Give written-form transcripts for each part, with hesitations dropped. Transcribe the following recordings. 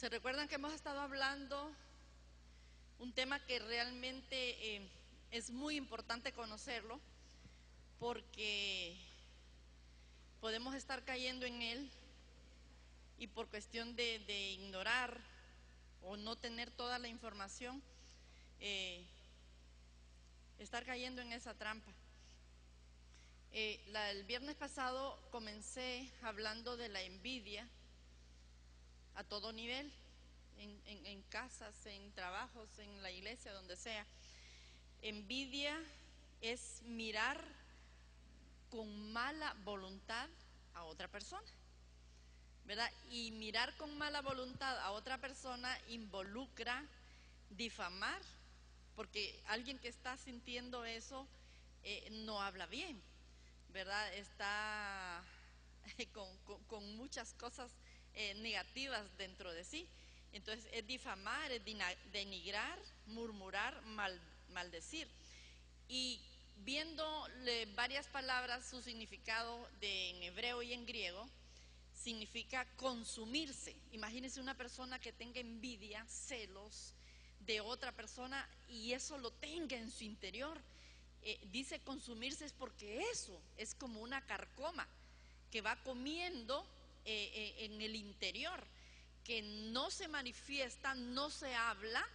Se recuerdan que hemos estado hablando un tema que realmente es muy importante conocerlo, porque podemos estar cayendo en él y por cuestión de ignorar o no tener toda la información, estar cayendo en esa trampa. El viernes pasado comencé hablando de la envidia a todo nivel, en casas, en trabajos, en la iglesia, donde sea. Envidia es mirar con mala voluntad a otra persona, ¿verdad? Y mirar con mala voluntad a otra persona involucra difamar, porque alguien que está sintiendo eso no habla bien, ¿verdad? Está con muchas cosas negativas dentro de sí. Entonces es difamar, es denigrar, murmurar, maldecir. Y viendo varias palabras, su significado en hebreo y en griego, significa consumirse. Imagínense una persona que tenga envidia, celos de otra persona y eso lo tenga en su interior. Dice consumirse es porque eso es como una carcoma que va comiendo en el interior, que no se manifiesta, no se habla,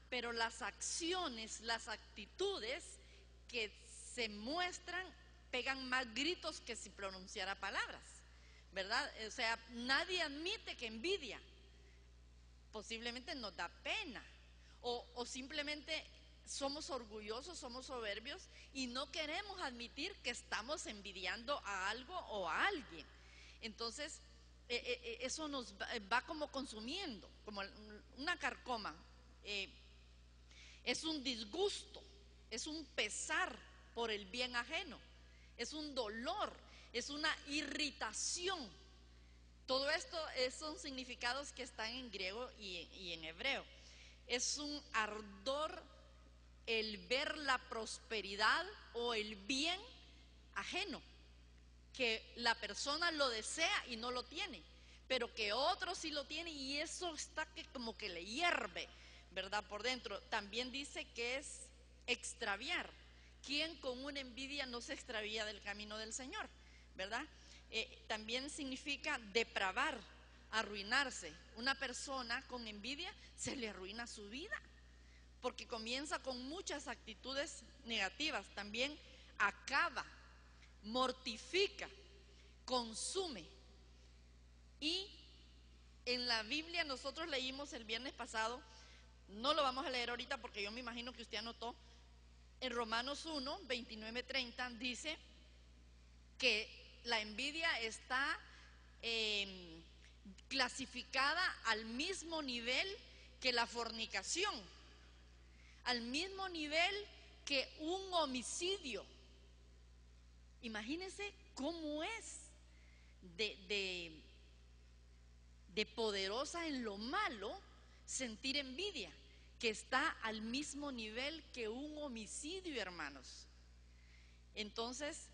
pero las acciones, las actitudes que se muestran pegan más gritos que si pronunciara palabras, ¿verdad? O sea, nadie admite que envidia. Posiblemente nos da pena o simplemente somos orgullosos, somos soberbios y no queremos admitir que estamos envidiando a algo o a alguien. Entonces eso nos va como consumiendo, como una carcoma. Es un disgusto, es un pesar por el bien ajeno, es un dolor, es una irritación. Todo esto son significados que están en griego y en hebreo. Es un ardor el ver la prosperidad o el bien ajeno, que la persona lo desea y no lo tiene, pero que otro sí lo tiene y eso está que como que le hierve, ¿verdad? Por dentro. También dice que es extraviar. ¿Quién con una envidia no se extravía del camino del Señor? ¿Verdad? También significa depravar, arruinarse. Una persona con envidia se le arruina su vida, porque comienza con muchas actitudes negativas. También acaba, mortifica, consume. Y en la Biblia nosotros leímos el viernes pasado, no lo vamos a leer ahorita porque yo me imagino que usted anotó, en Romanos 1, 29, 30 dice que la envidia está clasificada al mismo nivel que la fornicación, al mismo nivel que un homicidio. Imagínense cómo es de poderosa en lo malo sentir envidia, que está al mismo nivel que un homicidio, hermanos. Entonces,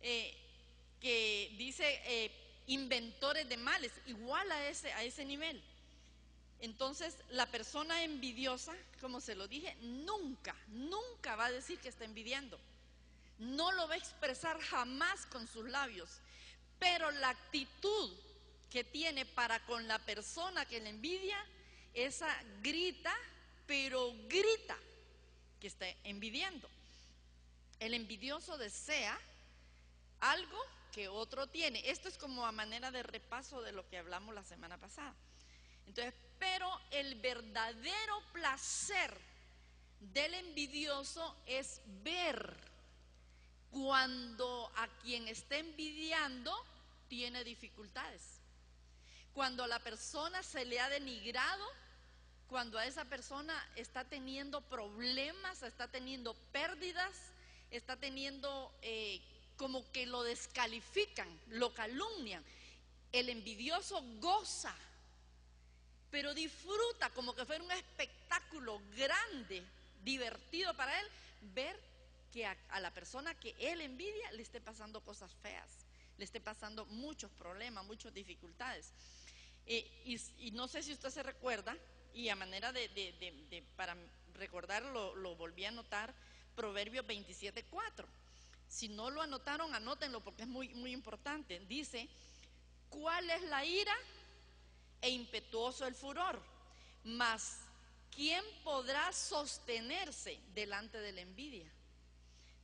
que dice inventores de males, igual a ese nivel. Entonces, la persona envidiosa, como se lo dije, nunca va a decir que está envidiando. No lo va a expresar jamás con sus labios, pero la actitud que tiene para con la persona que le envidia, esa grita, pero grita que está envidiando. El envidioso desea algo que otro tiene. Esto es como a manera de repaso de lo que hablamos la semana pasada. Entonces, pero el verdadero placer del envidioso es ver cuando a quien está envidiando tiene dificultades, cuando a la persona se le ha denigrado, cuando a esa persona está teniendo problemas, está teniendo pérdidas, está teniendo como que lo descalifican, lo calumnian. El envidioso goza, pero disfruta como que fuera un espectáculo grande, divertido para él, ver que a la persona que él envidia le esté pasando cosas feas, le esté pasando muchos problemas, muchas dificultades. Y no sé si usted se recuerda, y a manera para recordarlo, lo volví a anotar, Proverbios 27:4. Si no lo anotaron, anótenlo porque es muy importante. Dice: ¿cuál es la ira? E impetuoso el furor, mas ¿quién podrá sostenerse delante de la envidia?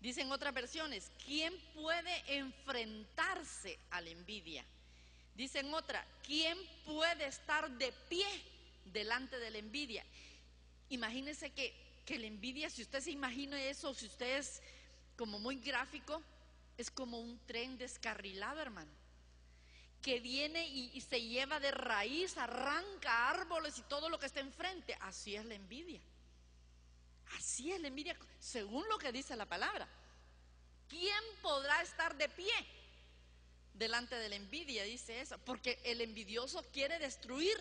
Dicen otras versiones: ¿quién puede enfrentarse a la envidia? Dicen otra: ¿quién puede estar de pie delante de la envidia? Imagínense que la envidia, si usted se imagina eso, si usted es como muy gráfico, es como un tren descarrilado, hermano, que viene y se lleva de raíz, arranca árboles y todo lo que está enfrente. Así es la envidia. Así es la envidia, según lo que dice la palabra. ¿Quién podrá estar de pie delante de la envidia? Dice eso, porque el envidioso quiere destruir,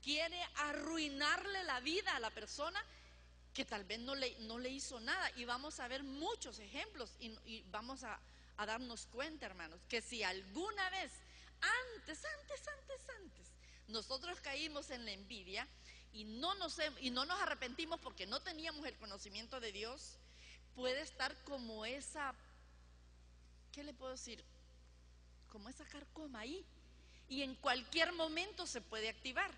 quiere arruinarle la vida a la persona que tal vez no le hizo nada. Y vamos a ver muchos ejemplos y vamos a darnos cuenta, hermanos, que si alguna vez antes nosotros caímos en la envidia y no nos arrepentimos porque no teníamos el conocimiento de Dios, puede estar como esa, ¿qué le puedo decir? Como esa carcoma ahí, y en cualquier momento se puede activar.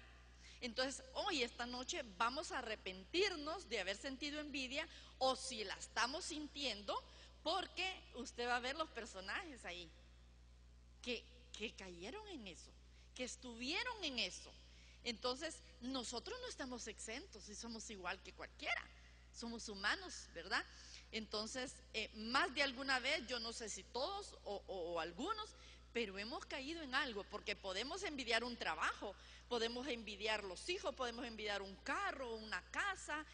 Entonces, hoy, esta noche, vamos a arrepentirnos de haber sentido envidia, o si la estamos sintiendo, porque usted va a ver los personajes ahí que cayeron en eso, que estuvieron en eso. Entonces, nosotros no estamos exentos y somos igual que cualquiera, somos humanos, ¿verdad? Entonces, más de alguna vez, yo no sé si todos o algunos, pero hemos caído en algo, porque podemos envidiar un trabajo, podemos envidiar los hijos, podemos envidiar un carro, una casa,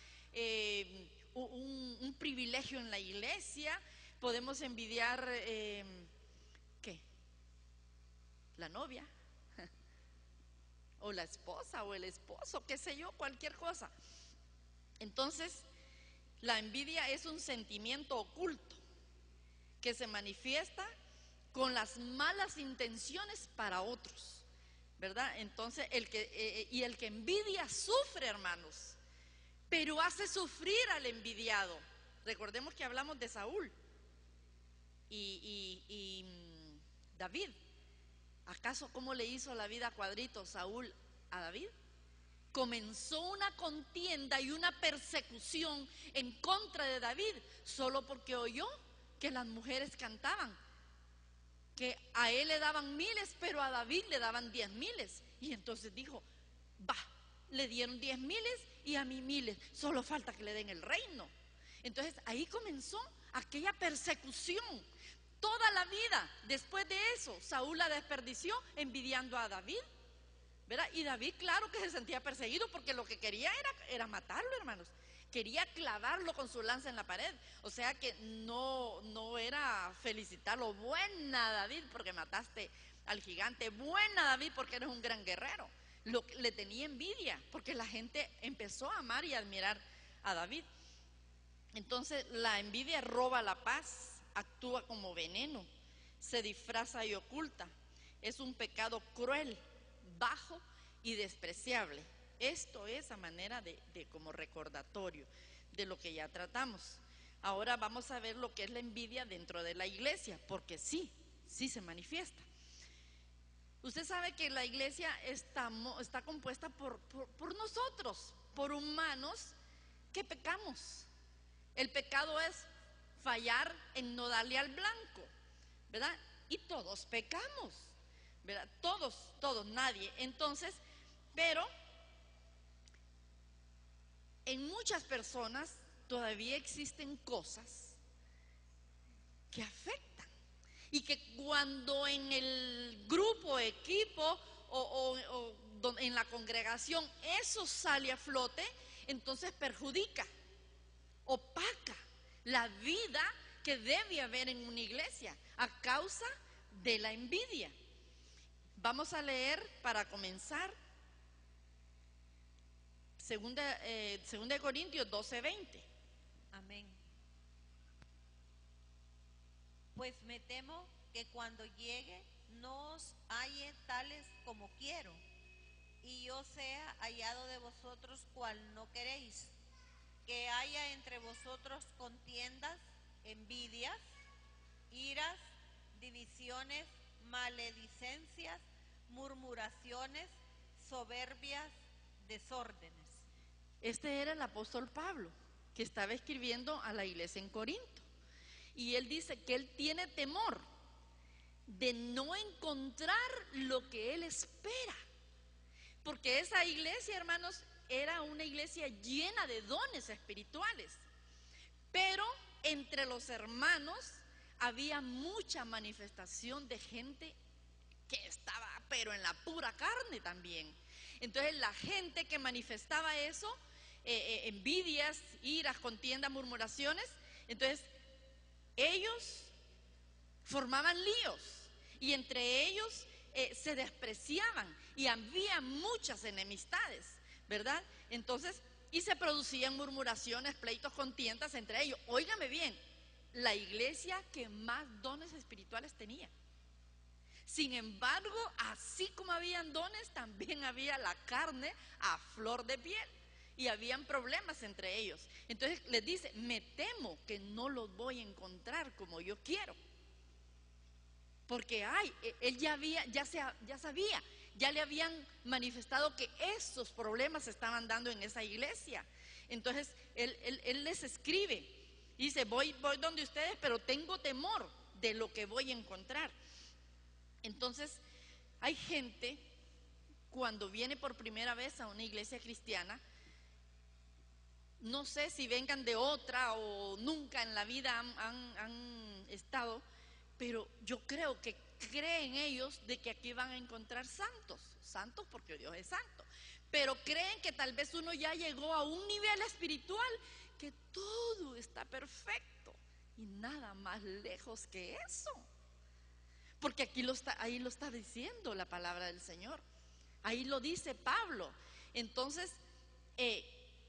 un privilegio en la iglesia, podemos envidiar, ¿qué? La novia, o la esposa, o el esposo, qué sé yo, cualquier cosa. Entonces, la envidia es un sentimiento oculto que se manifiesta con las malas intenciones para otros, ¿verdad? Entonces, el que envidia sufre, hermanos, pero hace sufrir al envidiado. Recordemos que hablamos de Saúl y David. ¿Acaso cómo le hizo la vida a cuadritos Saúl a David? Comenzó una contienda y una persecución en contra de David, solo porque oyó que las mujeres cantaban, que a él le daban miles, pero a David le daban 10,000. Y entonces dijo: va, le dieron 10,000 y a mí miles, solo falta que le den el reino. Entonces ahí comenzó aquella persecución. Toda la vida después de eso, Saúl la desperdició envidiando a David, ¿verdad? Y David, claro que se sentía perseguido, porque lo que quería era matarlo, hermanos. Quería clavarlo con su lanza en la pared. O sea que no era felicitarlo: buena, David, porque mataste al gigante; buena, David, porque eres un gran guerrero. Le tenía envidia, porque la gente empezó a amar y admirar a David. Entonces, la envidia roba la paz, actúa como veneno, se disfraza y oculta. Es un pecado cruel, bajo y despreciable. Esto es a manera de como recordatorio de lo que ya tratamos. Ahora vamos a ver lo que es la envidia dentro de la iglesia, porque sí se manifiesta. Usted sabe que la iglesia está compuesta por nosotros, por humanos que pecamos. El pecado es fallar en no darle al blanco, ¿verdad? Y todos pecamos, ¿verdad? Todos, nadie. Entonces, pero en muchas personas todavía existen cosas que afectan, y que cuando en el grupo, equipo o en la congregación eso sale a flote, entonces perjudica, opaca la vida que debe haber en una iglesia a causa de la envidia. Vamos a leer para comenzar segunda de Corintios 12:20. Amén. Pues me temo que cuando llegue no os halle tales como quiero, no sea hallado de vosotros cual no queréis, que haya entre vosotros contiendas, envidias, iras, divisiones, maledicencias, murmuraciones, soberbias, desórdenes. Este era el apóstol Pablo, que estaba escribiendo a la iglesia en Corinto. Y él dice que él tiene temor de no encontrar lo que él espera. Porque esa iglesia, hermanos, era una iglesia llena de dones espirituales. Pero entre los hermanos había mucha manifestación de gente que estaba, pero en la pura carne también. Entonces la gente que manifestaba eso, envidias, iras, contiendas, murmuraciones, entonces ellos formaban líos y entre ellos se despreciaban y había muchas enemistades, ¿verdad? Entonces, y se producían murmuraciones, pleitos, contiendas entre ellos. Óigame bien, la iglesia que más dones espirituales tenía. Sin embargo, así como habían dones, también había la carne a flor de piel y habían problemas entre ellos. Entonces les dice, me temo que no los voy a encontrar como yo quiero. Porque él ya sabía, ya le habían manifestado que esos problemas se estaban dando en esa iglesia. Entonces él les escribe, dice, voy donde ustedes, pero tengo temor de lo que voy a encontrar. Entonces hay gente, cuando viene por primera vez a una iglesia cristiana, no sé si vengan de otra o nunca en la vida han estado, pero yo creo que creen ellos de que aquí van a encontrar santos porque Dios es santo, pero creen que tal vez uno ya llegó a un nivel espiritual que todo está perfecto y nada más lejos que eso, porque ahí lo está diciendo la palabra del Señor, ahí lo dice Pablo. Entonces,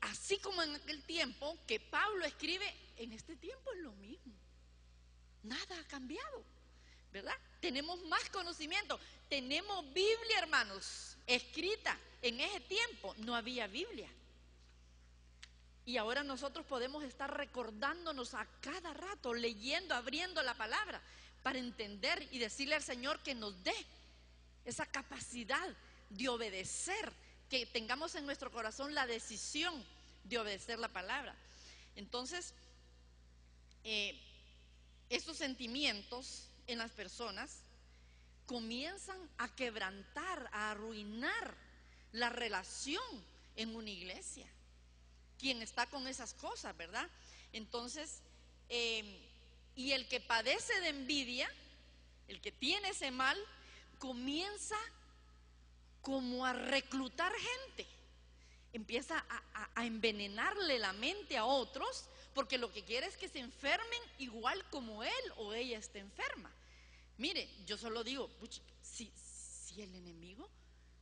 así como en aquel tiempo que Pablo escribe, en este tiempo es lo mismo. Nada ha cambiado, ¿verdad? Tenemos más conocimiento. Tenemos Biblia, hermanos, escrita. En ese tiempo no había Biblia. Y ahora nosotros podemos estar recordándonos a cada rato, leyendo, abriendo la palabra, para entender y decirle al Señor que nos dé esa capacidad de obedecer, que tengamos en nuestro corazón la decisión de obedecer la palabra. Entonces, estos sentimientos en las personas comienzan a quebrantar, a arruinar la relación en una iglesia. Quien está con esas cosas, ¿verdad? Entonces, y el que padece de envidia, el que tiene ese mal, comienza como a reclutar gente, empieza a envenenarle la mente a otros, porque lo que quiere es que se enfermen igual como él o ella está enferma. Mire, yo solo digo, si el enemigo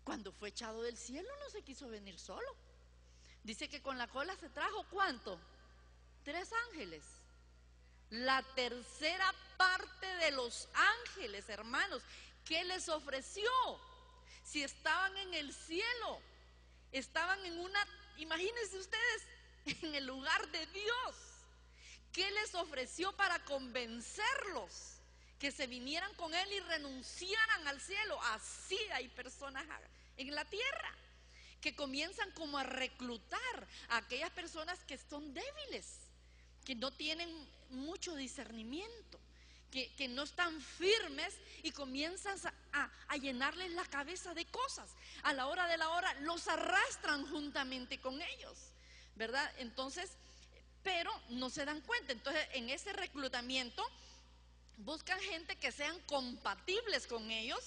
cuando fue echado del cielo no se quiso venir solo. Dice que con la cola se trajo ¿cuánto? 3 ángeles. La tercera parte de los ángeles, hermanos, ¿qué les ofreció? Si estaban en el cielo, estaban en imagínense ustedes, en el lugar de Dios. ¿Qué les ofreció para convencerlos que se vinieran con él y renunciaran al cielo? Así hay personas en la tierra que comienzan como a reclutar a aquellas personas que son débiles, que no tienen mucho discernimiento, que no están firmes, y comienzas a llenarles la cabeza de cosas. A la hora de la hora los arrastran juntamente con ellos, ¿verdad? Entonces, pero no se dan cuenta. Entonces, en ese reclutamiento buscan gente que sean compatibles con ellos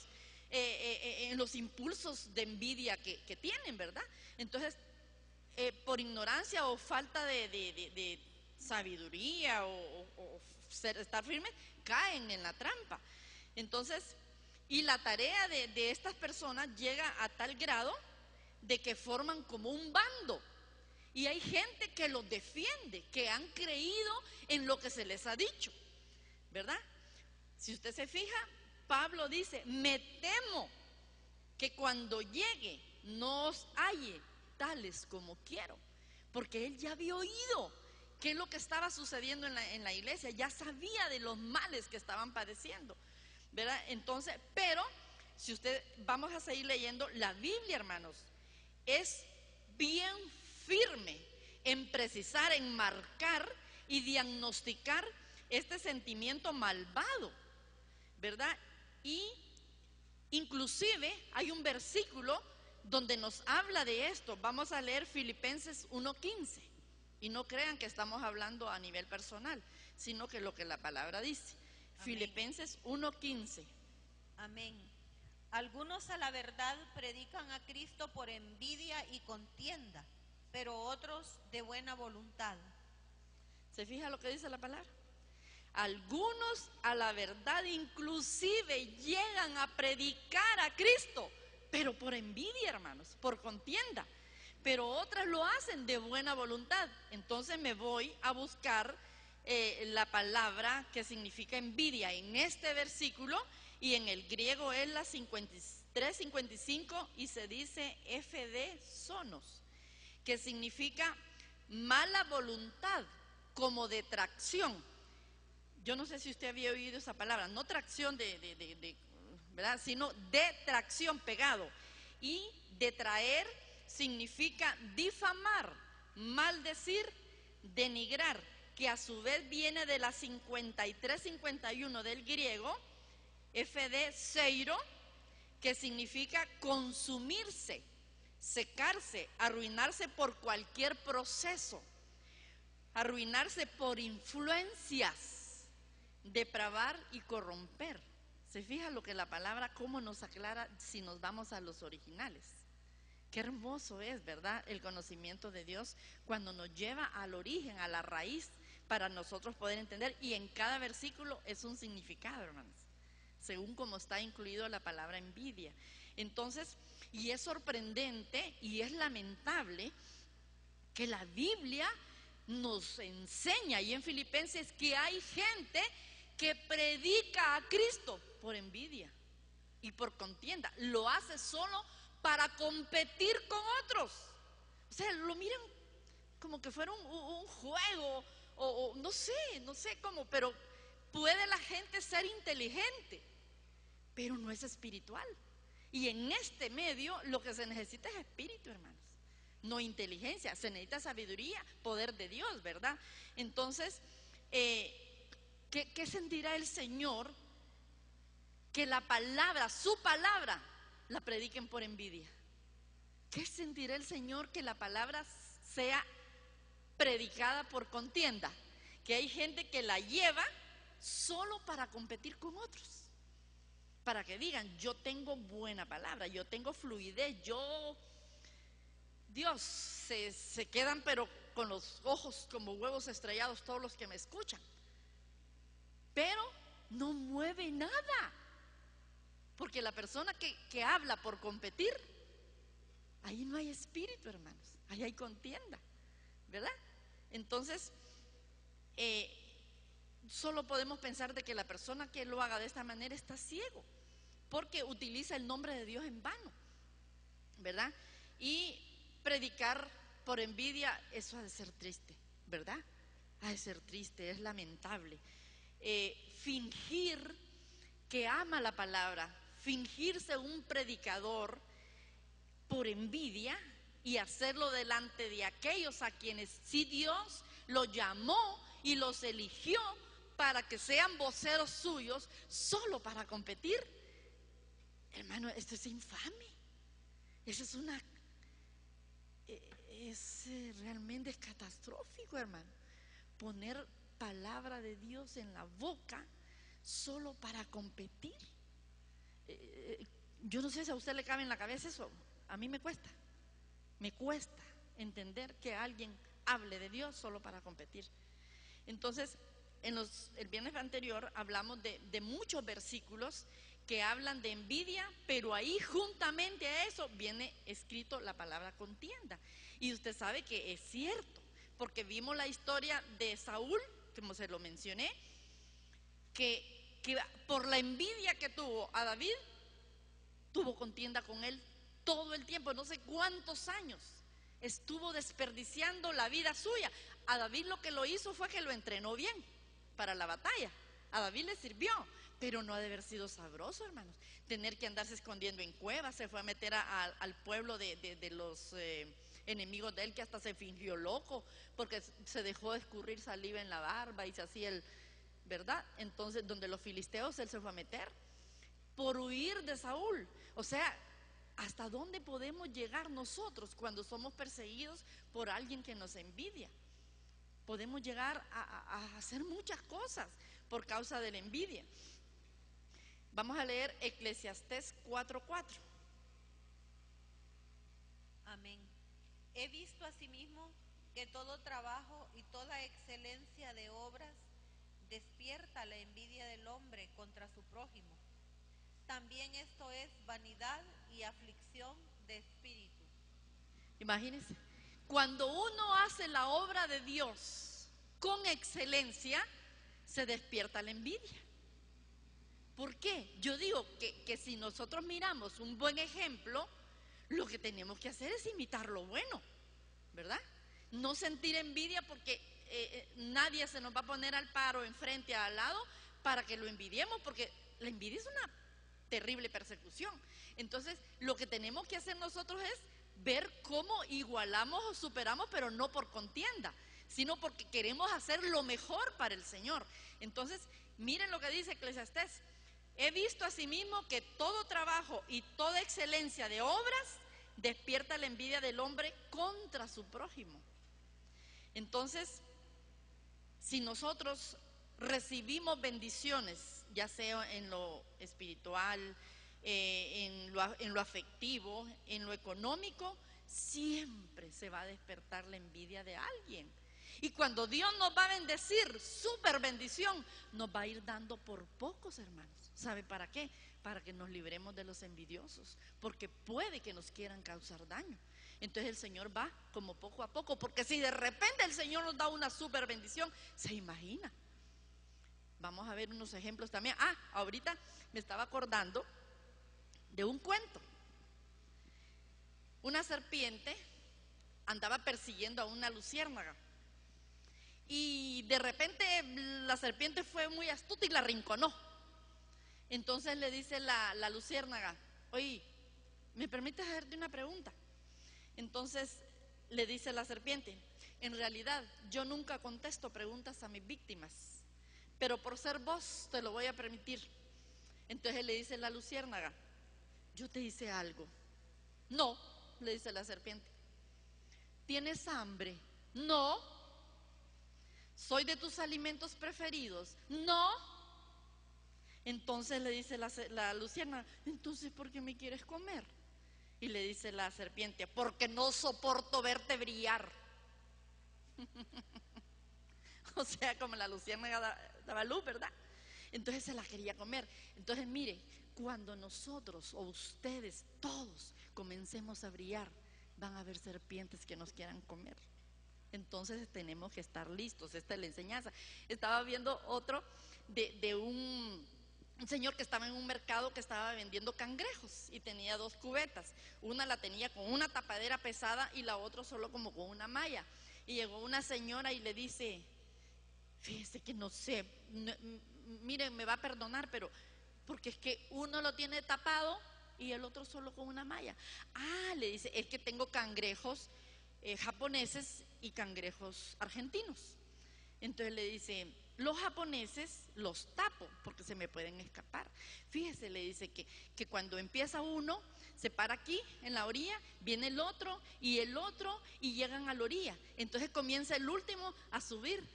en los impulsos de envidia que tienen, ¿verdad? Entonces, por ignorancia o falta de sabiduría o estar firmes, caen en la trampa. Entonces, y la tarea de estas personas llega a tal grado de que forman como un bando, y hay gente que los defiende, que han creído en lo que se les ha dicho, ¿verdad? Si usted se fija, Pablo dice, me temo que cuando llegue no os halle tales como quiero. Porque él ya había oído qué es lo que estaba sucediendo en la iglesia, ya sabía de los males que estaban padeciendo, ¿verdad? Entonces, pero si vamos a seguir leyendo la Biblia, hermanos, es bien firme en precisar, en marcar y diagnosticar este sentimiento malvado, ¿verdad? Y inclusive hay un versículo donde nos habla de esto. Vamos a leer Filipenses 1:15, y no crean que estamos hablando a nivel personal, sino que lo que la palabra dice. Amén. Filipenses 1:15. Amén. Algunos a la verdad predican a Cristo por envidia y contienda, pero otros de buena voluntad. ¿Se fija lo que dice la palabra? Algunos a la verdad inclusive llegan a predicar a Cristo, pero por envidia, hermanos, por contienda. Pero otras lo hacen de buena voluntad. Entonces me voy a buscar la palabra que significa envidia en este versículo, y en el griego es la 53-55 y se dice FD sonos, que significa mala voluntad, como detracción. Yo no sé si usted había oído esa palabra, no tracción ¿verdad? Sino detracción, pegado. Y detraer significa difamar, maldecir, denigrar, que a su vez viene de la 53-51 del griego, FD seiro, que significa consumirse, secarse, arruinarse por cualquier proceso, arruinarse por influencias, depravar y corromper. Se fija lo que la palabra, cómo nos aclara si nos vamos a los originales. Qué hermoso es, ¿verdad?, el conocimiento de Dios cuando nos lleva al origen, a la raíz, para nosotros poder entender. Y en cada versículo es un significado, hermanos, según como está incluido la palabra envidia. Entonces, y es sorprendente y es lamentable que la Biblia nos enseña, y en Filipenses, que hay gente que predica a Cristo por envidia y por contienda. Lo hace solo para competir con otros. O sea, lo miran como que fuera un juego, o no sé cómo, pero puede la gente ser inteligente, pero no es espiritual. Y en este medio lo que se necesita es espíritu, hermanos, no inteligencia. Se necesita sabiduría, poder de Dios, ¿verdad? Entonces, ¿qué sentirá el Señor que la palabra, su palabra, la prediquen por envidia? ¿Qué sentirá el Señor que la palabra sea predicada por contienda? Que hay gente que la lleva solo para competir con otros, para que digan: yo tengo buena palabra, yo tengo fluidez, Dios, se quedan pero con los ojos como huevos estrellados todos los que me escuchan, pero no mueve nada, porque la persona que habla por competir, ahí no hay espíritu, hermanos, ahí hay contienda, ¿verdad? Entonces, solo podemos pensar de que la persona que lo haga de esta manera está ciego, porque utiliza el nombre de Dios en vano, ¿verdad? Y predicar por envidia, eso ha de ser triste, ¿verdad? Ha de ser triste, es lamentable. Fingir que ama la palabra, fingirse un predicador por envidia y hacerlo delante de aquellos a quienes sí Dios los llamó y los eligió para que sean voceros suyos, solo para competir. Hermano, esto es infame. Eso realmente es catastrófico, hermano. Poner palabra de Dios en la boca solo para competir. Yo no sé si a usted le cabe en la cabeza eso. A mí me cuesta entender que alguien hable de Dios solo para competir. Entonces, el viernes anterior hablamos de muchos versículos que hablan de envidia, pero ahí juntamente a eso viene escrito la palabra contienda. Y usted sabe que es cierto, porque vimos la historia de Saúl, como se lo mencioné, que por la envidia que tuvo a David, tuvo contienda con él todo el tiempo, no sé cuántos años, estuvo desperdiciando la vida suya. A David lo que lo hizo fue que lo entrenó bien para la batalla. A David le sirvió, pero no ha de haber sido sabroso, hermanos, tener que andarse escondiendo en cuevas. Se fue a meter al pueblo de los enemigos de él, que hasta se fingió loco porque se dejó de escurrir saliva en la barba y se hacía el, ¿verdad? Entonces, donde los filisteos él se fue a meter por huir de Saúl. O sea, ¿hasta dónde podemos llegar nosotros cuando somos perseguidos por alguien que nos envidia? Podemos llegar a hacer muchas cosas por causa de la envidia. Vamos a leer Eclesiastés 4:4. Amén. He visto asimismo que todo trabajo y toda excelencia de obras despierta la envidia del hombre contra su prójimo. También esto es vanidad y aflicción de espíritu. Imagínense, cuando uno hace la obra de Dios con excelencia, se despierta la envidia. ¿Por qué? Yo digo que si nosotros miramos un buen ejemplo, lo que tenemos que hacer es imitar lo bueno, ¿verdad? No sentir envidia porque nadie se nos va a poner al paro, enfrente, al lado, para que lo envidiemos, porque la envidia es una terrible persecución. Entonces, lo que tenemos que hacer nosotros es ver cómo igualamos o superamos, pero no por contienda, sino porque queremos hacer lo mejor para el Señor. Entonces, miren lo que dice Eclesiastés. He visto asimismo que todo trabajo y toda excelencia de obras despierta la envidia del hombre contra su prójimo. Entonces, si nosotros recibimos bendiciones, ya sea en lo espiritual, en lo afectivo, en lo económico, siempre se va a despertar la envidia de alguien. Y cuando Dios nos va a bendecir, súper bendición, nos va a ir dando por pocos, hermanos. ¿Sabe para qué? Para que nos libremos de los envidiosos, porque puede que nos quieran causar daño. Entonces el Señor va como poco a poco, porque si de repente el Señor nos da una súper bendición, se imagina. Vamos a ver unos ejemplos también. Ahorita me estaba acordando de un cuento. Una serpiente andaba persiguiendo a una luciérnaga. Y de repente la serpiente fue muy astuta y la arrinconó. Entonces le dice la luciérnaga: oye, ¿me permites hacerte una pregunta? Entonces le dice la serpiente: en realidad yo nunca contesto preguntas a mis víctimas, pero por ser vos te lo voy a permitir. Entonces le dice la luciérnaga: yo te hice algo. No, le dice la serpiente. ¿Tienes hambre? No. ¿Soy de tus alimentos preferidos? No. Entonces le dice la luciérnaga: entonces ¿por qué me quieres comer? Y le dice la serpiente: porque no soporto verte brillar. O sea, como la luciérnaga daba luz, ¿verdad? Entonces se la quería comer. Entonces mire, cuando nosotros o ustedes todos comencemos a brillar, van a haber serpientes que nos quieran comer. Entonces tenemos que estar listos. Esta es la enseñanza. Estaba viendo otro de un señor que estaba en un mercado que estaba vendiendo cangrejos y tenía 2 cubetas. Una la tenía con una tapadera pesada y la otra solo como con una malla. Y llegó una señora y le dice: fíjese que no sé, mire, me va a perdonar, pero porque es que uno lo tiene tapado y el otro solo con una malla. Le dice: es que tengo cangrejos japoneses y cangrejos argentinos. Entonces le dice: los japoneses los tapo porque se me pueden escapar. Fíjese, le dice que cuando empieza uno, se para aquí en la orilla, viene el otro y llegan a la orilla. Entonces comienza el último a subir,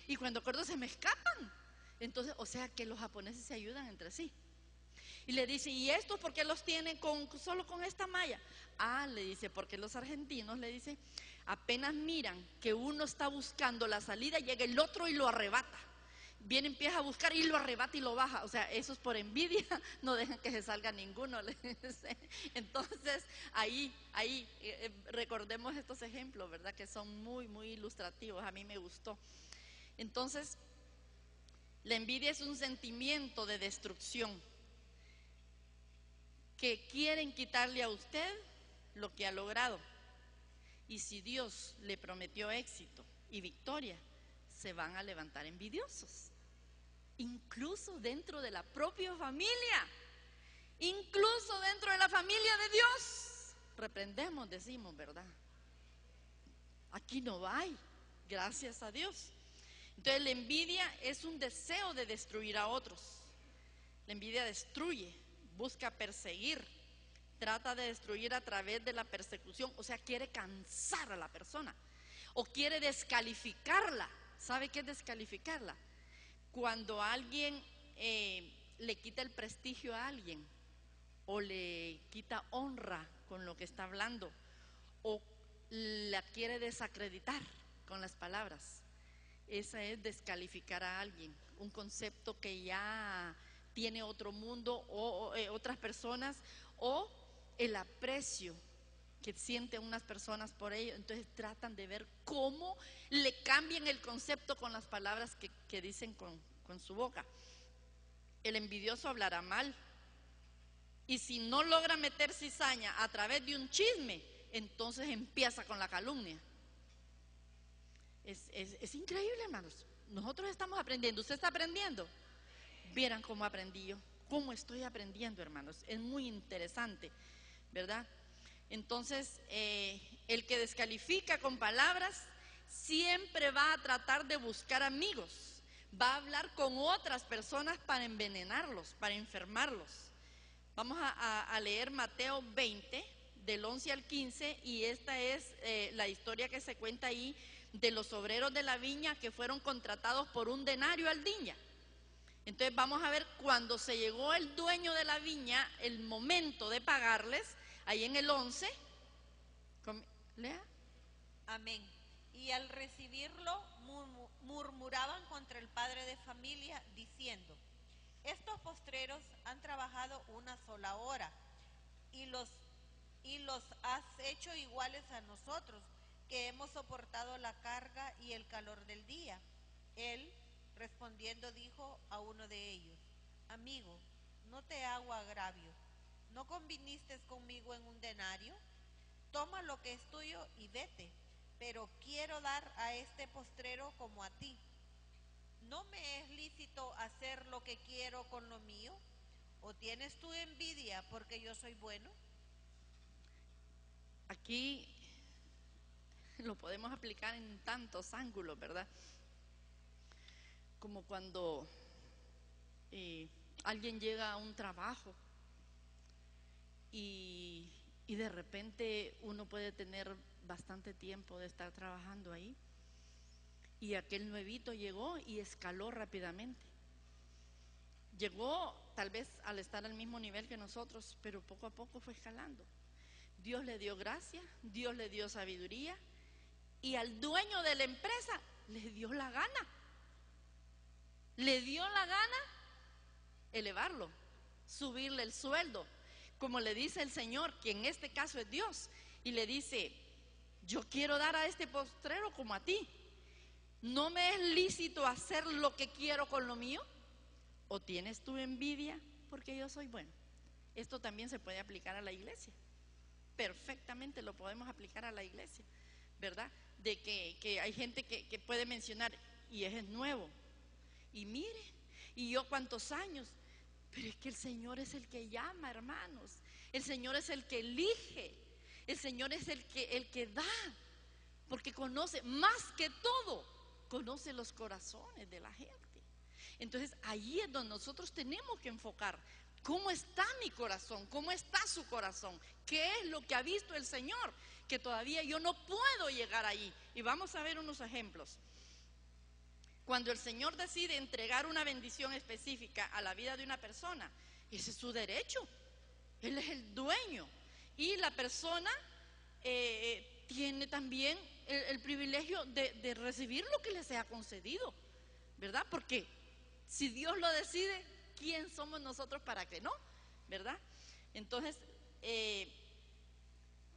y cuando acuerdo se me escapan. Entonces, o sea que los japoneses se ayudan entre sí. Y le dice: ¿y estos por qué los tienen solo con esta malla? Le dice: porque los argentinos, le dice, apenas miran que uno está buscando la salida, llega el otro y lo arrebata. Viene, empieza a buscar y lo arrebata y lo baja. O sea, eso es por envidia, no dejan que se salga ninguno, le dice. Entonces, ahí recordemos estos ejemplos, ¿verdad? Que son muy, muy ilustrativos. A mí me gustó. Entonces, la envidia es un sentimiento de destrucción. que quieren quitarle a usted lo que ha logrado. Y si Dios le prometió éxito y victoria, se van a levantar envidiosos, incluso dentro de la propia familia, incluso dentro de la familia de Dios. Reprendemos, decimos, ¿verdad? Aquí no hay, gracias a Dios. Entonces la envidia es un deseo de destruir a otros. La envidia destruye, busca perseguir, trata de destruir a través de la persecución, o sea, quiere cansar a la persona o quiere descalificarla. ¿Sabe qué es descalificarla? Cuando alguien le quita el prestigio a alguien o le quita honra con lo que está hablando o la quiere desacreditar con las palabras. Esa es descalificar a alguien, un concepto que ya tiene otro mundo o otras personas, o el aprecio que sienten unas personas por ello. Entonces tratan de ver cómo le cambian el concepto con las palabras que dicen con su boca. El envidioso hablará mal, y si no logra meter cizaña a través de un chisme, entonces empieza con la calumnia. Es increíble, hermanos. Nosotros estamos aprendiendo. ¿Usted está aprendiendo? Vieran cómo aprendí yo, cómo estoy aprendiendo, hermanos. Es muy interesante, ¿verdad? Entonces, el que descalifica con palabras siempre va a tratar de buscar amigos, va a hablar con otras personas para envenenarlos, para enfermarlos. Vamos a leer Mateo 20, del 11 al 15, y esta es la historia que se cuenta ahí de los obreros de la viña que fueron contratados por un denario al día. Entonces vamos a ver cuando se llegó el dueño de la viña, el momento de pagarles, ahí en el 11, lea. Amén. Y al recibirlo murmuraban contra el padre de familia, diciendo: estos postreros han trabajado una sola hora y los has hecho iguales a nosotros, que hemos soportado la carga y el calor del día. Él, respondiendo, dijo a uno de ellos: amigo, no te hago agravio, ¿no conviniste conmigo en un denario? Toma lo que es tuyo y vete, pero quiero dar a este postrero como a ti. ¿No me es lícito hacer lo que quiero con lo mío? ¿O tienes tú envidia porque yo soy bueno? Aquí lo podemos aplicar en tantos ángulos, ¿verdad? Como cuando alguien llega a un trabajo y de repente uno puede tener bastante tiempo de estar trabajando ahí, y aquel nuevito llegó y escaló rápidamente. Llegó tal vez al estar al mismo nivel que nosotros, pero poco a poco fue escalando. Dios le dio gracia, Dios le dio sabiduría, y al dueño de la empresa le dio la gana. Le dio la gana elevarlo, subirle el sueldo, como le dice el Señor, que en este caso es Dios, y le dice: yo quiero dar a este postrero como a ti. ¿No me es lícito hacer lo que quiero con lo mío? ¿O tienes tu envidia porque yo soy bueno? Esto también se puede aplicar a la iglesia. Perfectamente lo podemos aplicar a la iglesia, ¿verdad? De que hay gente que puede mencionar: y ese es nuevo, y mire, y yo cuántos años. Pero es que el Señor es el que llama, hermanos. El Señor es el que elige. El Señor es el que da, porque conoce, más que todo, conoce los corazones de la gente. Entonces ahí es donde nosotros tenemos que enfocar. ¿Cómo está mi corazón? ¿Cómo está su corazón? ¿Qué es lo que ha visto el Señor? Que todavía yo no puedo llegar ahí. Y vamos a ver unos ejemplos. Cuando el Señor decide entregar una bendición específica a la vida de una persona, ese es su derecho. Él es el dueño. Y la persona tiene también el privilegio de recibir lo que le sea concedido, ¿verdad? Porque si Dios lo decide, ¿quién somos nosotros para que no? ¿Verdad? Entonces,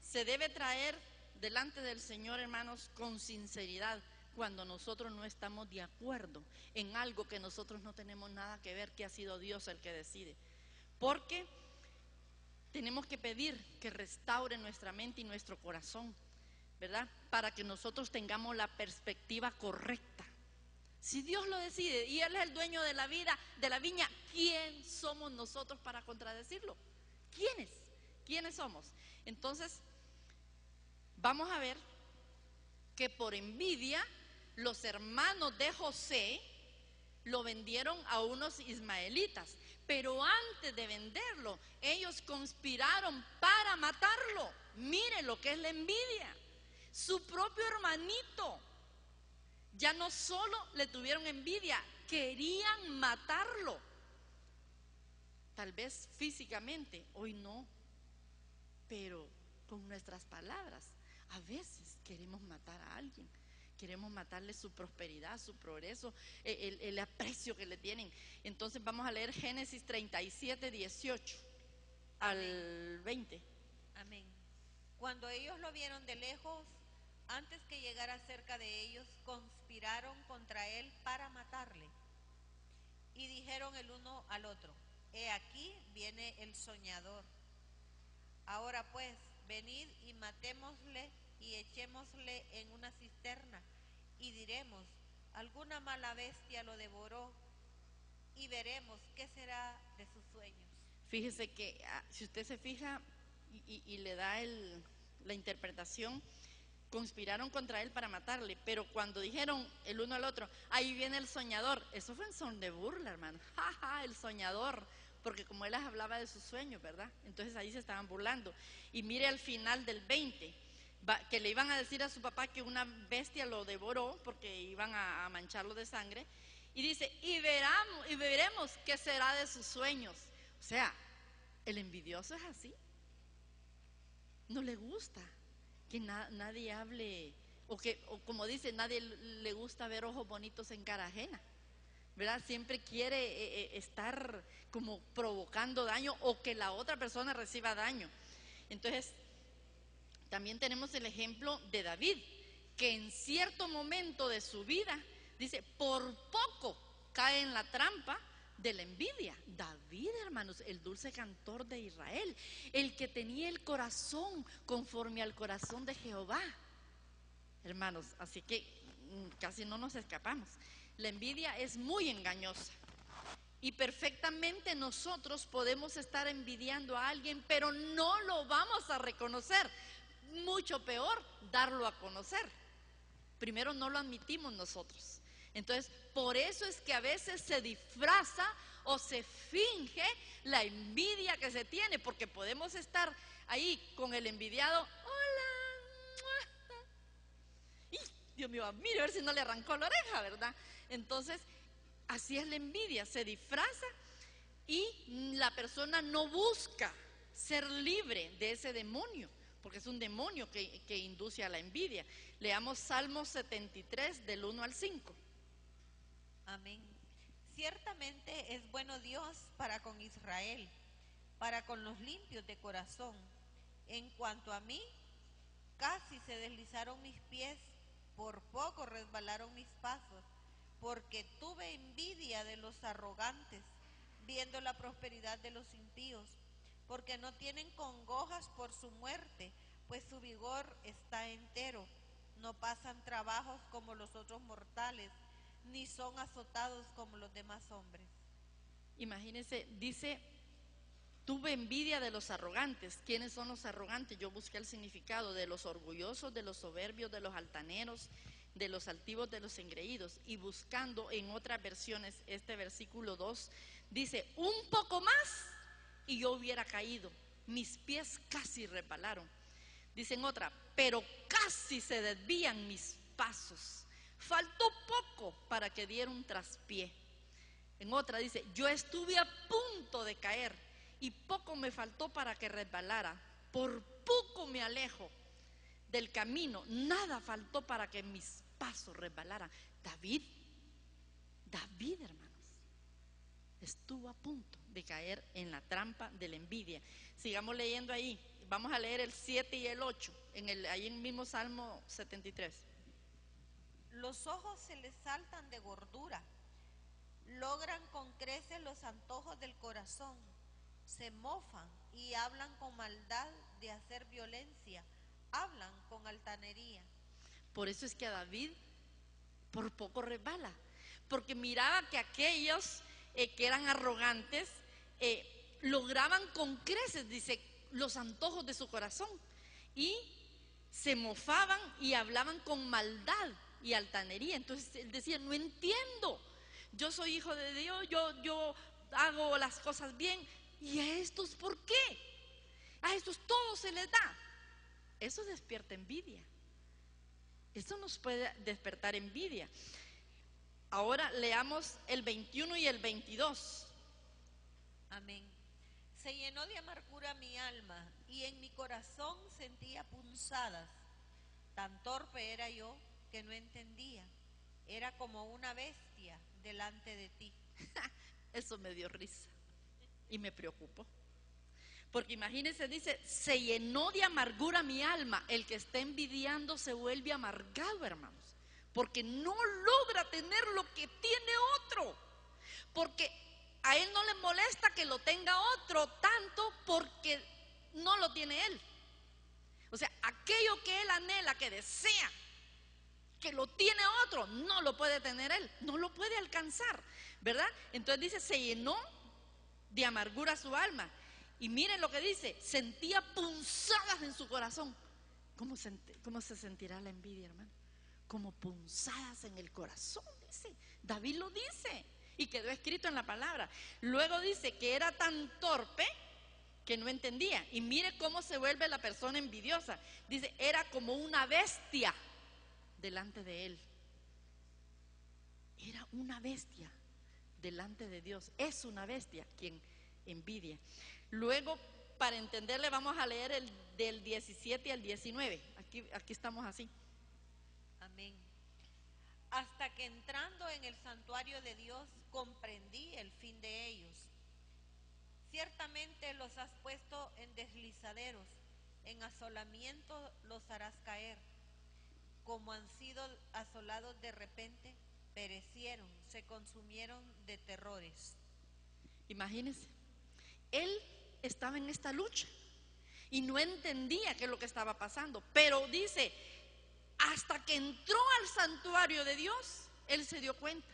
se debe traer delante del Señor, hermanos, con sinceridad, cuando nosotros no estamos de acuerdo en algo que nosotros no tenemos nada que ver, que ha sido Dios el que decide. Porque tenemos que pedir que restaure nuestra mente y nuestro corazón, ¿verdad? Para que nosotros tengamos la perspectiva correcta. Si Dios lo decide y Él es el dueño de la vida, de la viña, ¿quién somos nosotros para contradecirlo? ¿Quiénes somos? Entonces, vamos a ver que por envidia los hermanos de José lo vendieron a unos ismaelitas, pero antes de venderlo, ellos conspiraron para matarlo. Mire lo que es la envidia. Su propio hermanito, ya no solo le tuvieron envidia, querían matarlo. Tal vez físicamente, hoy no, pero con nuestras palabras a veces queremos matar a alguien. Queremos matarle su prosperidad, su progreso, el aprecio que le tienen. Entonces vamos a leer Génesis 37, 18 al 20. Amén. Cuando ellos lo vieron de lejos, antes que llegara cerca de ellos, conspiraron contra él para matarle. Y dijeron el uno al otro: he aquí viene el soñador. Ahora pues, venid y matémosle y echémosle en una cisterna, y diremos: alguna mala bestia lo devoró, y veremos qué será de sus sueños. Fíjese que si usted se fija y le da la interpretación, conspiraron contra él para matarle, pero cuando dijeron el uno al otro: ahí viene el soñador, eso fue en son de burla, hermano. Jaja, el soñador, porque como él les hablaba de sus sueños, ¿verdad? Entonces ahí se estaban burlando. Y mire al final del 20, que le iban a decir a su papá que una bestia lo devoró porque iban a mancharlo de sangre, y dice: y veremos qué será de sus sueños. O sea, el envidioso es así, no le gusta que nadie hable, o como dice, nadie le gusta ver ojos bonitos en cara ajena, ¿verdad? Siempre quiere estar como provocando daño o que la otra persona reciba daño. Entonces, también tenemos el ejemplo de David, que en cierto momento de su vida, dice, por poco cae en la trampa de la envidia. David, hermanos, el dulce cantor de Israel, el que tenía el corazón conforme al corazón de Jehová. Hermanos, así que casi no nos escapamos. La envidia es muy engañosa y perfectamente nosotros podemos estar envidiando a alguien, pero no lo vamos a reconocer. Mucho peor, darlo a conocer. Primero no lo admitimos nosotros. Entonces, por eso es que a veces se disfraza o se finge la envidia que se tiene, porque podemos estar ahí con el envidiado. Hola. Y Dios mío, mire a ver si no le arrancó la oreja, ¿verdad? Entonces, así es la envidia, se disfraza y la persona no busca ser libre de ese demonio, porque es un demonio que induce a la envidia. Leamos Salmos 73 del 1 al 5. Amén. Ciertamente es bueno Dios para con Israel, para con los limpios de corazón. En cuanto a mí, casi se deslizaron mis pies, por poco resbalaron mis pasos, porque tuve envidia de los arrogantes, viendo la prosperidad de los impíos, porque no tienen congojas por su muerte, pues su vigor está entero. No pasan trabajos como los otros mortales, ni son azotados como los demás hombres. Imagínense, dice, tuve envidia de los arrogantes. ¿Quiénes son los arrogantes? Yo busqué el significado: de los orgullosos, de los soberbios, de los altaneros, de los altivos, de los engreídos. Y buscando en otras versiones este versículo 2, dice, un poco más y yo hubiera caído, mis pies casi resbalaron. Dice en otra, pero casi se desvían mis pasos, faltó poco para que diera un traspié. En otra dice, yo estuve a punto de caer y poco me faltó para que resbalara, por poco me alejo del camino, nada faltó para que mis pasos resbalaran. David, hermanos, estuvo a punto de caer en la trampa de la envidia. Sigamos leyendo ahí, vamos a leer el 7 y el 8, ahí en el mismo Salmo 73. Los ojos se les saltan de gordura, logran con creces los antojos del corazón, se mofan y hablan con maldad de hacer violencia, hablan con altanería. Por eso es que a David por poco resbala, porque miraba que aquellos que eran arrogantes lograban con creces, dice, los antojos de su corazón, y se mofaban y hablaban con maldad y altanería. Entonces él decía, no entiendo, yo soy hijo de Dios, yo hago las cosas bien, y a estos ¿por qué? A estos todo se les da. Eso despierta envidia. Esto nos puede despertar envidia. Ahora leamos el 21 y el 22. Amén. Se llenó de amargura mi alma y en mi corazón sentía punzadas. Tan torpe era yo que no entendía. Era como una bestia delante de ti. Eso me dio risa y me preocupó. Porque imagínense, dice, se llenó de amargura mi alma. El que está envidiando se vuelve amargado, hermanos, porque no logra tener lo que tiene otro. Porque a él no le molesta que lo tenga otro tanto porque no lo tiene él. O sea, aquello que él anhela, que desea, que lo tiene otro, no lo puede tener él, no lo puede alcanzar, ¿verdad? Entonces dice, se llenó de amargura su alma. Y miren lo que dice, sentía punzadas en su corazón. ¿Cómo se sentirá la envidia, hermano? Como punzadas en el corazón, dice. David lo dice y quedó escrito en la palabra. Luego dice que era tan torpe que no entendía. Y mire cómo se vuelve la persona envidiosa. Dice, era como una bestia delante de él. Era una bestia delante de Dios. Es una bestia quien envidia. Luego, para entenderle, vamos a leer el del 17 al 19. Aquí estamos así. Amén. Hasta que entrando en el santuario de Dios comprendí el fin de ellos. Ciertamente los has puesto en deslizaderos, en asolamiento los harás caer. Como han sido asolados de repente, perecieron, se consumieron de terrores. Imagínense, él estaba en esta lucha y no entendía qué es lo que estaba pasando, pero dice, hasta que entró al santuario de Dios, él se dio cuenta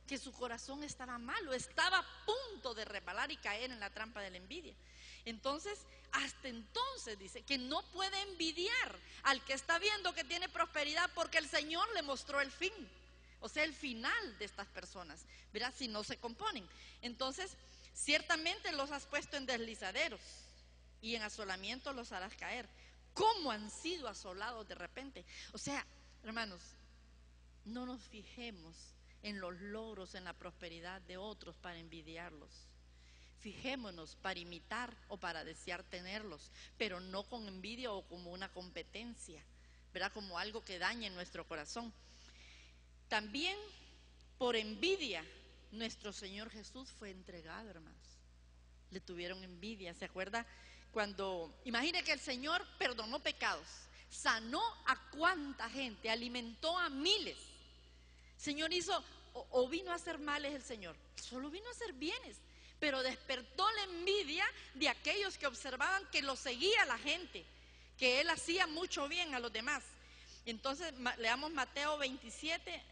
que su corazón estaba malo, estaba a punto de resbalar y caer en la trampa de la envidia. Entonces, hasta entonces dice que no puede envidiar al que está viendo que tiene prosperidad, porque el Señor le mostró el fin, o sea, el final de estas personas, ¿verdad? Si no se componen. Entonces, ciertamente los has puesto en deslizaderos y en asolamiento los harás caer. ¿Cómo han sido asolados de repente? O sea, hermanos, no nos fijemos en los logros, en la prosperidad de otros para envidiarlos. Fijémonos para imitar o para desear tenerlos, pero no con envidia o como una competencia, ¿verdad? Como algo que dañe nuestro corazón. También por envidia nuestro Señor Jesús fue entregado, hermanos. Le tuvieron envidia. ¿Se acuerda cuando, imagine que el Señor perdonó pecados, sanó a cuánta gente, alimentó a miles? Señor hizo, o vino a hacer males el Señor, solo vino a hacer bienes, pero despertó la envidia de aquellos que observaban que lo seguía la gente, que él hacía mucho bien a los demás. Entonces leamos Mateo 27,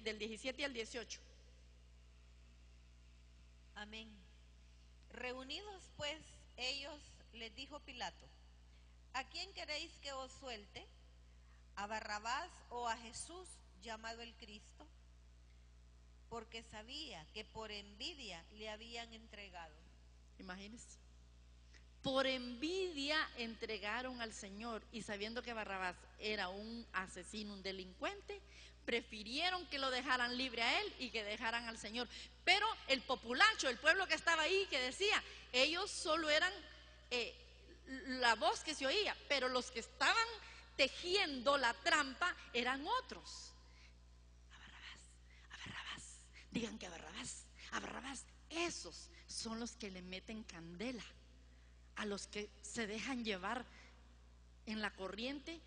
del 17 al 18. Amén. Reunidos pues ellos, les dijo Pilato, ¿a quién queréis que os suelte? ¿A Barrabás o a Jesús, llamado el Cristo? Porque sabía que por envidia le habían entregado. Imagínense, por envidia entregaron al Señor, y sabiendo que Barrabás era un asesino, un delincuente, prefirieron que lo dejaran libre a él y que dejaran al Señor. Pero el populacho, el pueblo que estaba ahí, que decía, ellos solo eran la voz que se oía, pero los que estaban tejiendo la trampa eran otros. A Barrabás, digan que a Barrabás, esos son los que le meten candela a los que se dejan llevar en la corriente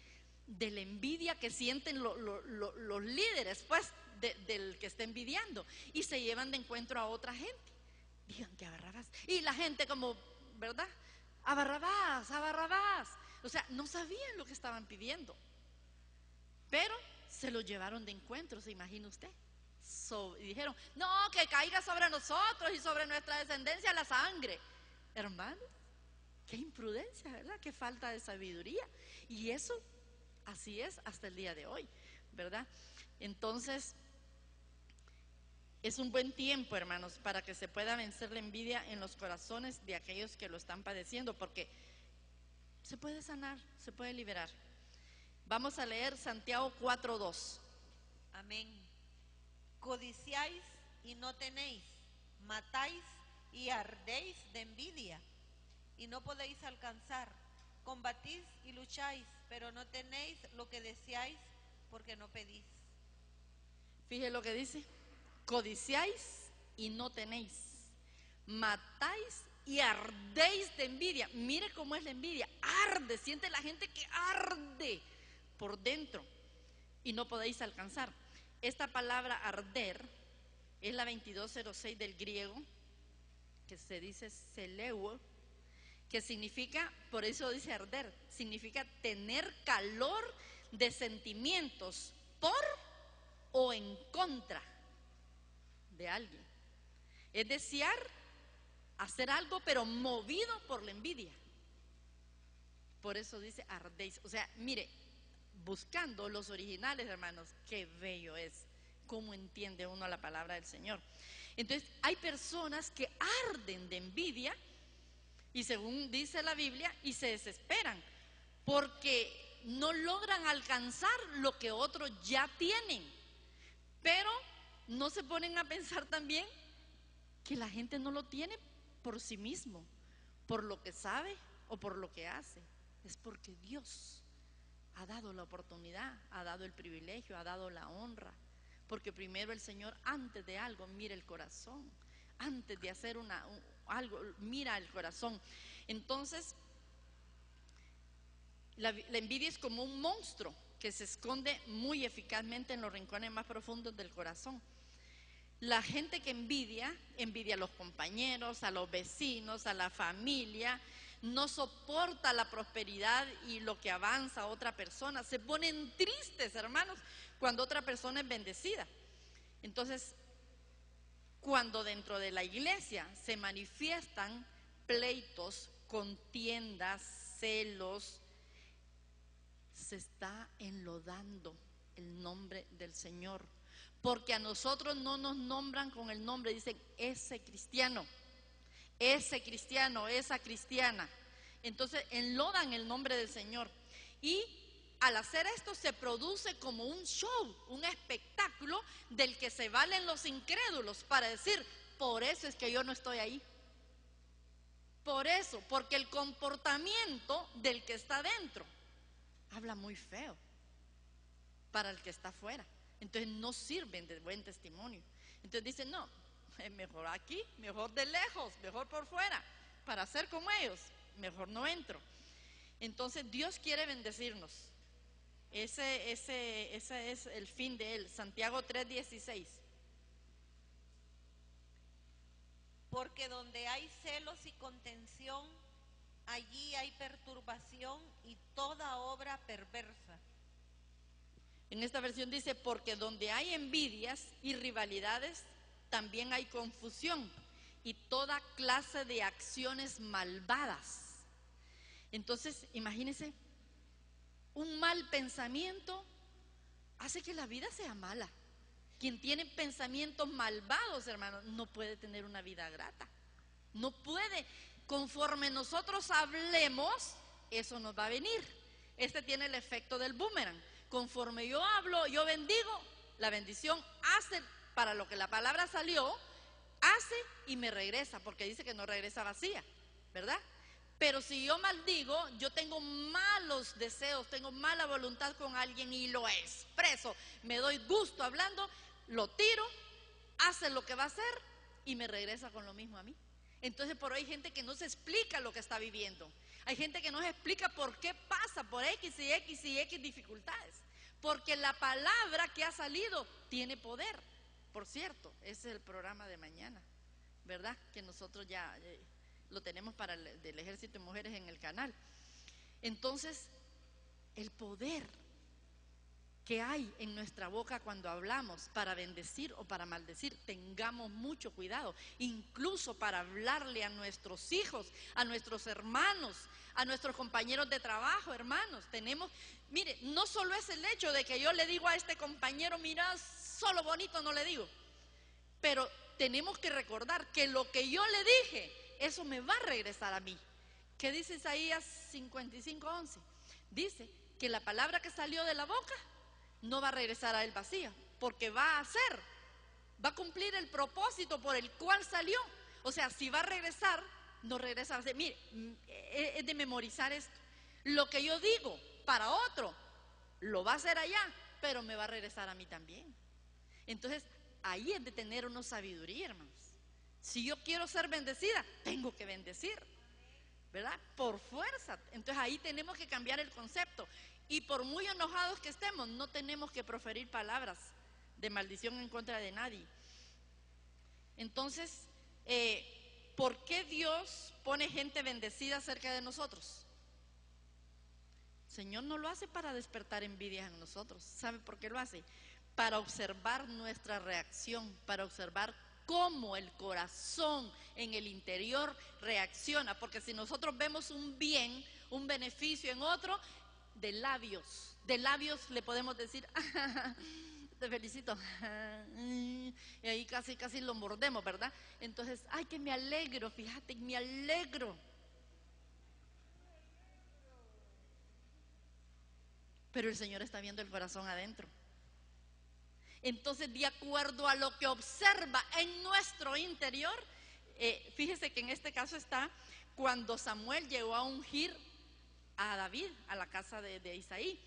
de la envidia que sienten los líderes, pues, del que está envidiando, y se llevan de encuentro a otra gente. Digan que a Barrabás. Y la gente como, ¿verdad? a Barrabás, a Barrabás. O sea, no sabían lo que estaban pidiendo, pero se lo llevaron de encuentro, ¿se imagina usted? Y dijeron, no, que caiga sobre nosotros y sobre nuestra descendencia la sangre. Hermanos, qué imprudencia, ¿verdad? Qué falta de sabiduría. Y eso, así es hasta el día de hoy, ¿verdad? Entonces, es un buen tiempo, hermanos, para que se pueda vencer la envidia en los corazones de aquellos que lo están padeciendo, porque se puede sanar, se puede liberar. Vamos a leer Santiago 4:2. Amén. Codiciáis y no tenéis, matáis y ardéis de envidia y no podéis alcanzar, combatís y lucháis, pero no tenéis lo que deseáis porque no pedís. Fíjese lo que dice: codiciáis y no tenéis, matáis y ardéis de envidia. Mire cómo es la envidia, arde, siente la gente que arde por dentro y no podéis alcanzar. Esta palabra arder es la 2206 del griego, que se dice seleuo, que significa, por eso dice arder, significa tener calor de sentimientos por o en contra de alguien. Es desear hacer algo, pero movido por la envidia. Por eso dice ardéis. O sea, mire, buscando los originales, hermanos, qué bello es cómo entiende uno la palabra del Señor. Entonces, hay personas que arden de envidia, y según dice la Biblia, y se desesperan porque no logran alcanzar lo que otros ya tienen, pero no se ponen a pensar también que la gente no lo tiene por sí mismo, por lo que sabe o por lo que hace. Es porque Dios ha dado la oportunidad, ha dado el privilegio, ha dado la honra. Porque primero el Señor, antes de algo, mira el corazón. Antes de hacer algo, mira el corazón. Entonces, la envidia es como un monstruo que se esconde muy eficazmente en los rincones más profundos del corazón. La gente que envidia a los compañeros, a los vecinos, a la familia, no soporta la prosperidad y lo que avanza otra persona. Se ponen tristes, hermanos, cuando otra persona es bendecida. Entonces, cuando dentro de la iglesia se manifiestan pleitos, contiendas, celos, se está enlodando el nombre del Señor. Porque a nosotros no nos nombran con el nombre, dicen ese cristiano, esa cristiana. Entonces enlodan el nombre del Señor. Y al hacer esto se produce como un show, un espectáculo del que se valen los incrédulos para decir, por eso es que yo no estoy ahí. Por eso, porque el comportamiento del que está dentro habla muy feo para el que está afuera. Entonces no sirven de buen testimonio. Entonces dicen, no, es mejor aquí, mejor de lejos, mejor por fuera. Para ser como ellos, mejor no entro. Entonces Dios quiere bendecirnos. Ese es el fin de él. Santiago 3:16. Porque donde hay celos y contención, allí hay perturbación y toda obra perversa. En esta versión dice, porque donde hay envidias y rivalidades, también hay confusión y toda clase de acciones malvadas. Entonces, imagínense, un mal pensamiento hace que la vida sea mala. Quien tiene pensamientos malvados, hermanos, no puede tener una vida grata. No puede. Conforme nosotros hablemos, eso nos va a venir. Este tiene el efecto del boomerang. Conforme yo hablo, yo bendigo, la bendición hace para lo que la palabra salió, hace y me regresa, porque dice que no regresa vacía, ¿verdad? Pero si yo maldigo, yo tengo malos deseos, tengo mala voluntad con alguien y lo expreso, me doy gusto hablando, lo tiro, hace lo que va a hacer y me regresa con lo mismo a mí. Entonces por hoy hay gente que no se explica lo que está viviendo. Hay gente que no se explica por qué pasa por X y X y X dificultades. Porque la palabra que ha salido tiene poder. Por cierto, ese es el programa de mañana, ¿verdad? Que nosotros ya lo tenemos para del Ejército de Mujeres en el canal. Entonces, el poder que hay en nuestra boca cuando hablamos para bendecir o para maldecir, tengamos mucho cuidado, incluso para hablarle a nuestros hijos, a nuestros hermanos, a nuestros compañeros de trabajo, hermanos. Mire, no solo es el hecho de que yo le digo a este compañero, mira, solo bonito no le digo, pero tenemos que recordar que lo que yo le dije, eso me va a regresar a mí. ¿Qué dice Isaías 55:11? Dice que la palabra que salió de la boca no va a regresar a él vacía, porque va a cumplir el propósito por el cual salió. O sea, si va a regresar, no regresa vacía. Mire, es de memorizar esto. Lo que yo digo para otro, lo va a hacer allá, pero me va a regresar a mí también. Entonces, ahí es de tener una sabiduría, hermanos. Si yo quiero ser bendecida, tengo que bendecir, ¿verdad? Por fuerza. Entonces ahí tenemos que cambiar el concepto. Y por muy enojados que estemos, no tenemos que proferir palabras de maldición en contra de nadie. Entonces, ¿por qué Dios pone gente bendecida cerca de nosotros? El Señor no lo hace para despertar envidias en nosotros. ¿Sabe por qué lo hace? Para observar nuestra reacción, para observar cómo el corazón en el interior reacciona. Porque si nosotros vemos un bien, un beneficio en otro, de labios le podemos decir, te felicito, y ahí casi lo mordemos, ¿verdad? Entonces, ay, que me alegro, fíjate, me alegro. Pero el Señor está viendo el corazón adentro. Entonces, de acuerdo a lo que observa en nuestro interior, fíjese que en este caso está cuando Samuel llegó a ungir a David a la casa de Isaí,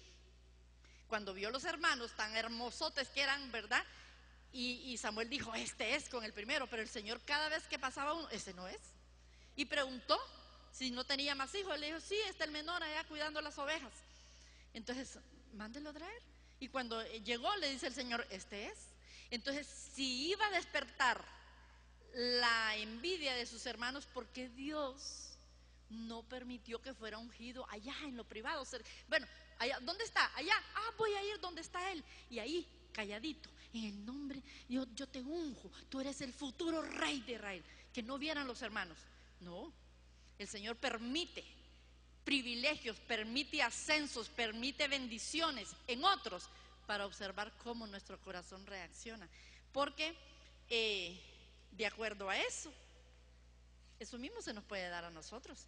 cuando vio los hermanos tan hermosotes que eran, ¿verdad? Y Samuel dijo, este es con el primero, pero el Señor cada vez que pasaba uno, ese no es. Y preguntó si no tenía más hijos. Le dijo, sí, está el menor allá cuidando las ovejas. Entonces, mándelo a traer. Y cuando llegó, le dice el Señor, este es. Entonces, si iba a despertar la envidia de sus hermanos, ¿por qué Dios no permitió que fuera ungido allá en lo privado? Bueno, allá, ¿dónde está? Allá. Voy a ir donde está él. Y ahí, calladito, en el nombre, yo te unjo, tú eres el futuro rey de Israel. Que no vieran los hermanos. No, el Señor permite privilegios, permite ascensos, permite bendiciones en otros para observar cómo nuestro corazón reacciona. Porque de acuerdo a eso mismo se nos puede dar a nosotros,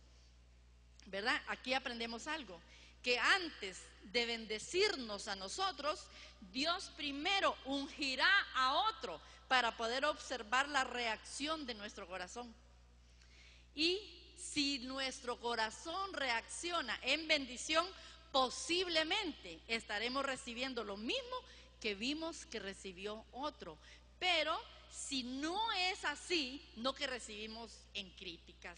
¿verdad? Aquí aprendemos algo, que antes de bendecirnos a nosotros, Dios primero ungirá a otro para poder observar la reacción de nuestro corazón. Y si nuestro corazón reacciona en bendición, posiblemente estaremos recibiendo lo mismo que vimos que recibió otro. Pero si no es así, no que recibimos en críticas,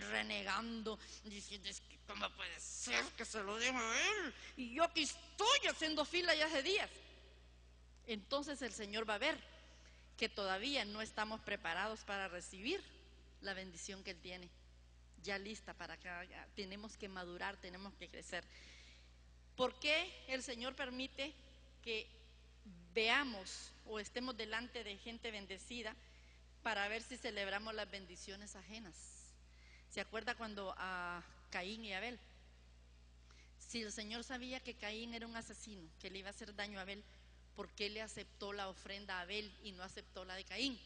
renegando, diciendo, es que ¿cómo puede ser que se lo den a él? Y yo aquí estoy haciendo fila ya hace días. Entonces el Señor va a ver que todavía no estamos preparados para recibir la bendición que Él tiene ya lista para que tenemos que madurar, tenemos que crecer. ¿Por qué el Señor permite que veamos o estemos delante de gente bendecida para ver si celebramos las bendiciones ajenas? ¿Se acuerda cuando a Caín y Abel? Si el Señor sabía que Caín era un asesino, que le iba a hacer daño a Abel, ¿por qué le aceptó la ofrenda a Abel y no aceptó la de Caín?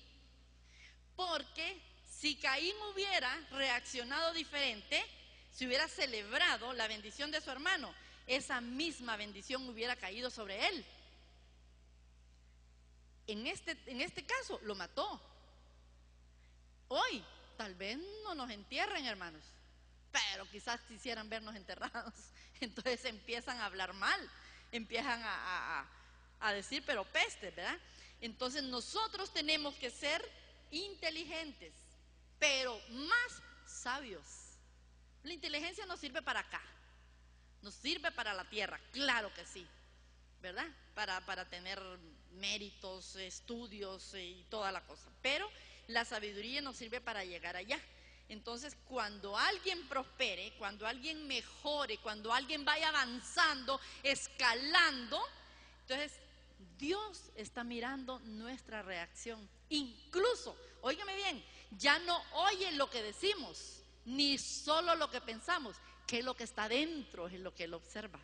Porque si Caín hubiera reaccionado diferente, si hubiera celebrado la bendición de su hermano, esa misma bendición hubiera caído sobre él. En este caso lo mató. Hoy tal vez no nos entierren, hermanos, pero quizás quisieran vernos enterrados. Entonces empiezan a hablar mal, empiezan a decir pero pestes, ¿verdad? Entonces nosotros tenemos que ser inteligentes, pero más sabios. La inteligencia nos sirve para acá, nos sirve para la tierra, claro que sí, ¿verdad? Para tener méritos, estudios y toda la cosa. Pero la sabiduría nos sirve para llegar allá. Entonces, cuando alguien prospere, cuando alguien mejore, cuando alguien vaya avanzando, escalando, entonces Dios está mirando nuestra reacción. Incluso, óigame bien, ya no oye lo que decimos, ni solo lo que pensamos, que lo que está dentro es lo que Él observa.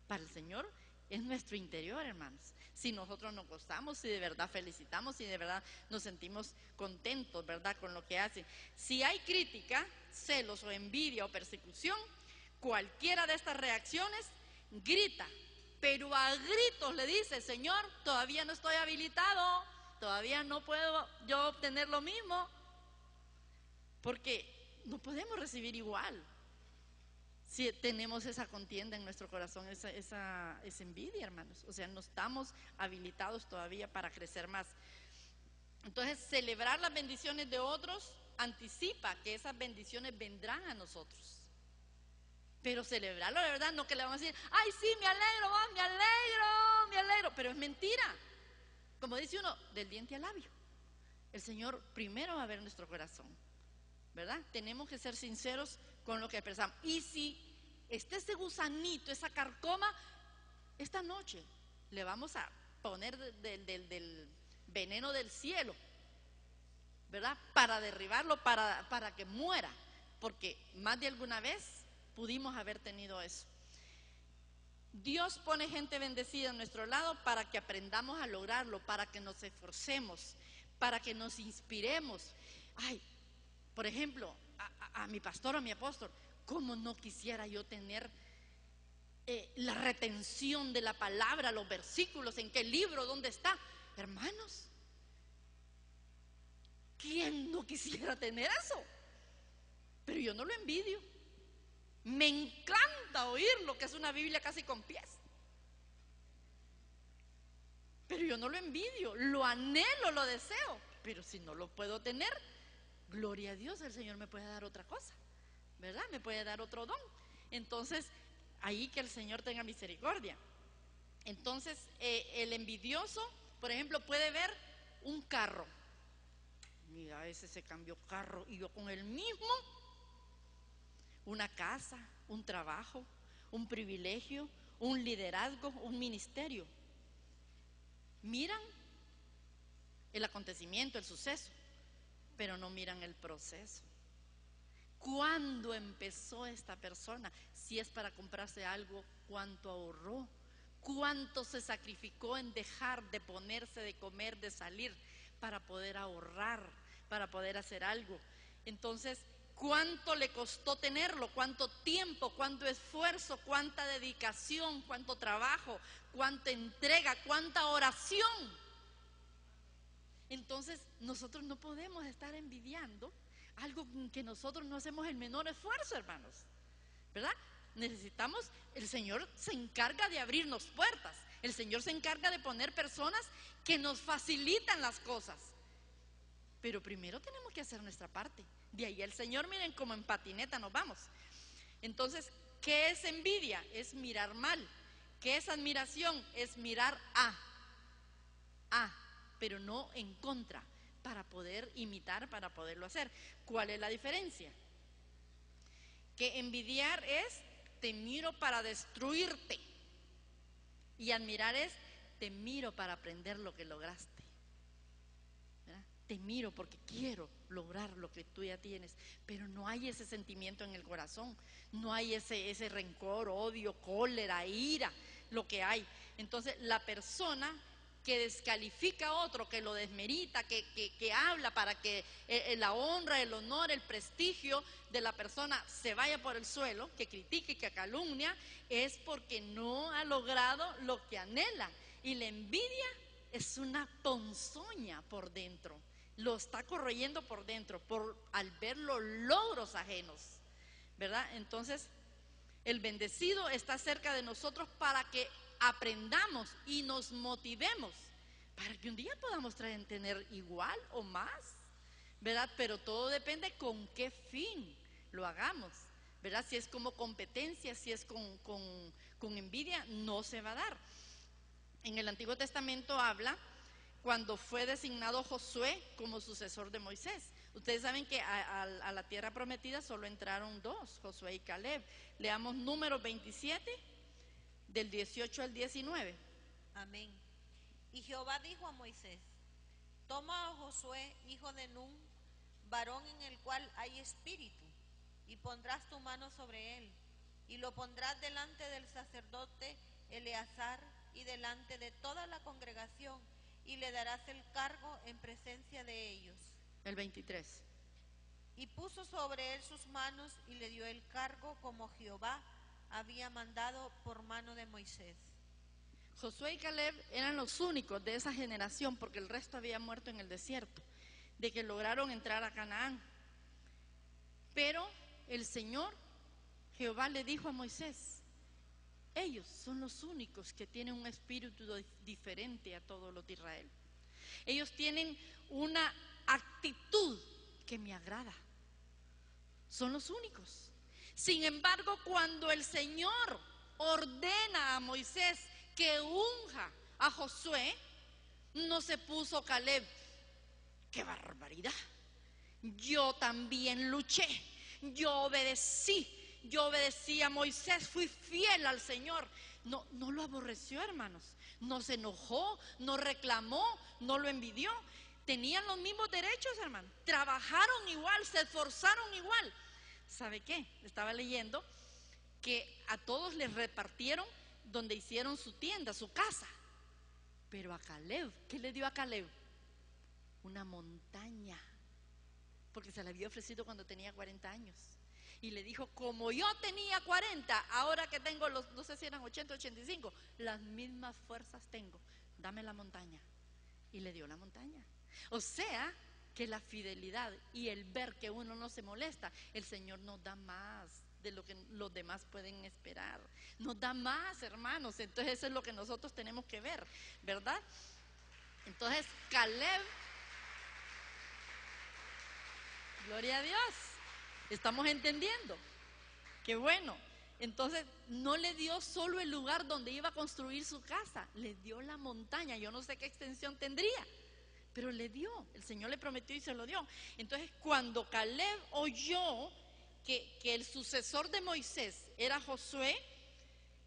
Para el Señor es nuestro interior, hermanos. Si nosotros nos gozamos, si de verdad felicitamos, si de verdad nos sentimos contentos, ¿verdad?, con lo que hace. Si hay crítica, celos o envidia o persecución, cualquiera de estas reacciones, grita, pero a gritos le dice: Señor, todavía no estoy habilitado, todavía no puedo yo obtener lo mismo, porque no podemos recibir igual. Si tenemos esa contienda en nuestro corazón, esa envidia, hermanos, o sea, no estamos habilitados todavía para crecer más. Entonces, celebrar las bendiciones de otros anticipa que esas bendiciones vendrán a nosotros. Pero celebrarlo de verdad, no que le vamos a decir: ay, sí, me alegro, me alegro, pero es mentira. Como dice uno, del diente al labio. El Señor primero va a ver nuestro corazón, ¿verdad? Tenemos que ser sinceros con lo que expresamos. Y si está ese gusanito, esa carcoma, esta noche le vamos a poner del veneno del cielo, ¿verdad?, para derribarlo, para que muera, porque más de alguna vez pudimos haber tenido eso. Dios pone gente bendecida a nuestro lado para que aprendamos a lograrlo, para que nos esforcemos, para que nos inspiremos. Ay, por ejemplo, a mi pastor, a mi apóstol, ¿cómo no quisiera yo tener la retención de la palabra, los versículos, en qué libro, dónde está? Hermanos, ¿quién no quisiera tener eso? Pero yo no lo envidio. Me encanta oír lo que es una Biblia casi con pies, pero yo no lo envidio, lo anhelo, lo deseo. Pero si no lo puedo tener, gloria a Dios, el Señor me puede dar otra cosa, ¿verdad? Me puede dar otro don. Entonces, ahí que el Señor tenga misericordia. Entonces, el envidioso, por ejemplo, puede ver un carro. Mira, ese se cambió carro y yo con el mismo. Una casa, un trabajo, un privilegio, un liderazgo, un ministerio. Miran el acontecimiento, el suceso, pero no miran el proceso. ¿Cuándo empezó esta persona? Si es para comprarse algo, ¿cuánto ahorró? ¿Cuánto se sacrificó en dejar de ponerse, de comer, de salir, para poder ahorrar, para poder hacer algo? Entonces, ¿cuánto le costó tenerlo? ¿Cuánto tiempo? ¿Cuánto esfuerzo? ¿Cuánta dedicación? ¿Cuánto trabajo? ¿Cuánta entrega? ¿Cuánta oración? Entonces, nosotros no podemos estar envidiando algo que nosotros no hacemos el menor esfuerzo, hermanos, ¿verdad? Necesitamos, el Señor se encarga de abrirnos puertas, el Señor se encarga de poner personas que nos facilitan las cosas, pero primero tenemos que hacer nuestra parte. De ahí el Señor, miren, como en patineta nos vamos. Entonces, ¿qué es envidia? Es mirar mal. ¿Qué es admiración? Es mirar pero no en contra, para poder imitar, para poderlo hacer. ¿Cuál es la diferencia? Que envidiar es: te miro para destruirte, y admirar es: te miro para aprender lo que lograste. Te miro porque quiero lograr lo que tú ya tienes, pero no hay ese sentimiento en el corazón, no hay ese rencor, odio, cólera, ira, lo que hay. Entonces, la persona que descalifica a otro, que lo desmerita, que habla para que la honra, el honor, el prestigio de la persona se vaya por el suelo, que critique, que calumnia, es porque no ha logrado lo que anhela. Y la envidia es una ponzoña por dentro, lo está corroyendo por dentro al ver los logros ajenos, ¿verdad? Entonces, el bendecido está cerca de nosotros para que aprendamos y nos motivemos para que un día podamos tener igual o más, ¿verdad? Pero todo depende con qué fin lo hagamos, ¿verdad? Si es como competencia, si es con envidia, no se va a dar. En el Antiguo Testamento habla cuando fue designado Josué como sucesor de Moisés. Ustedes saben que a la tierra prometida solo entraron dos, Josué y Caleb. Leamos Números 27, del 18 al 19. Amén. Y Jehová dijo a Moisés: toma a Josué, hijo de Nun, varón en el cual hay espíritu, y pondrás tu mano sobre él, y lo pondrás delante del sacerdote Eleazar y delante de toda la congregación, y le darás el cargo en presencia de ellos. El 23. Y puso sobre él sus manos y le dio el cargo como Jehová había mandado por mano de Moisés. Josué y Caleb eran los únicos de esa generación, porque el resto había muerto en el desierto, de que lograron entrar a Canaán. Pero el Señor, Jehová, le dijo a Moisés: ellos son los únicos que tienen un espíritu diferente a todos los de Israel. Ellos tienen una actitud que me agrada. Son los únicos. Sin embargo, cuando el Señor ordena a Moisés que unja a Josué, no se puso Caleb: ¡qué barbaridad! Yo también luché, yo obedecí a Moisés, fui fiel al Señor. No lo aborreció, hermanos. No se enojó, no reclamó, no lo envidió. Tenían los mismos derechos, hermanos. Trabajaron igual, se esforzaron igual. ¿Sabe qué? Estaba leyendo que a todos les repartieron donde hicieron su tienda, su casa. Pero a Caleb, ¿qué le dio a Caleb? Una montaña, porque se la había ofrecido cuando tenía 40 años. Y le dijo: como yo tenía 40, ahora que tengo los, no sé si eran 80, 85, las mismas fuerzas tengo, dame la montaña. Y le dio la montaña. O sea, que la fidelidad y el ver que uno no se molesta, el Señor nos da más de lo que los demás pueden esperar. Nos da más, hermanos. Entonces eso es lo que nosotros tenemos que ver, ¿verdad? Entonces Caleb, gloria a Dios, estamos entendiendo. Qué bueno. Entonces no le dio solo el lugar donde iba a construir su casa, le dio la montaña. Yo no sé qué extensión tendría, pero le dio. El Señor le prometió y se lo dio. Entonces cuando Caleb oyó que el sucesor de Moisés era Josué,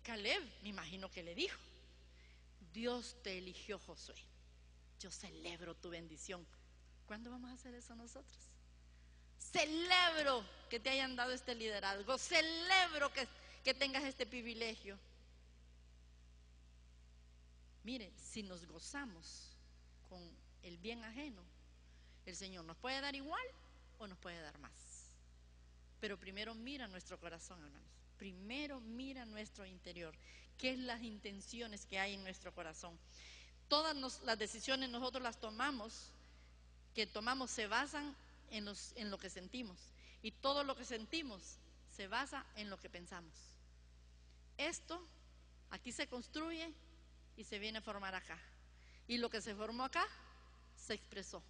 Caleb, me imagino que le dijo: Dios te eligió, Josué, yo celebro tu bendición. ¿Cuándo vamos a hacer eso nosotros? Celebro que te hayan dado este liderazgo, celebro que tengas este privilegio. Mire, si nos gozamos con el bien ajeno, el Señor nos puede dar igual o nos puede dar más. Pero primero mira nuestro corazón, hermanos. Primero mira nuestro interior. ¿Qué es las intenciones que hay en nuestro corazón? Todas las decisiones nosotros las tomamos se basan en lo que sentimos. Y todo lo que sentimos se basa en lo que pensamos. Esto aquí se construye y se viene a formar acá. Y lo que se formó acá se expresó.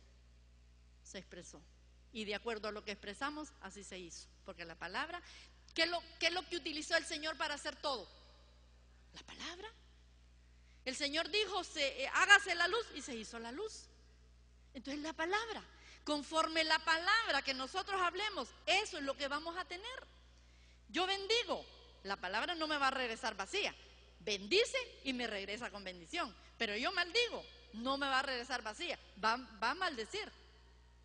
Y de acuerdo a lo que expresamos, así se hizo. Porque la palabra, ¿qué es lo que utilizó el Señor para hacer todo? La palabra. El Señor dijo: hágase la luz, y se hizo la luz. Entonces la palabra, conforme la palabra que nosotros hablemos, eso es lo que vamos a tener. Yo bendigo, la palabra no me va a regresar vacía. Bendice y me regresa con bendición. Pero yo maldigo, no me va a regresar vacía. Va a maldecir,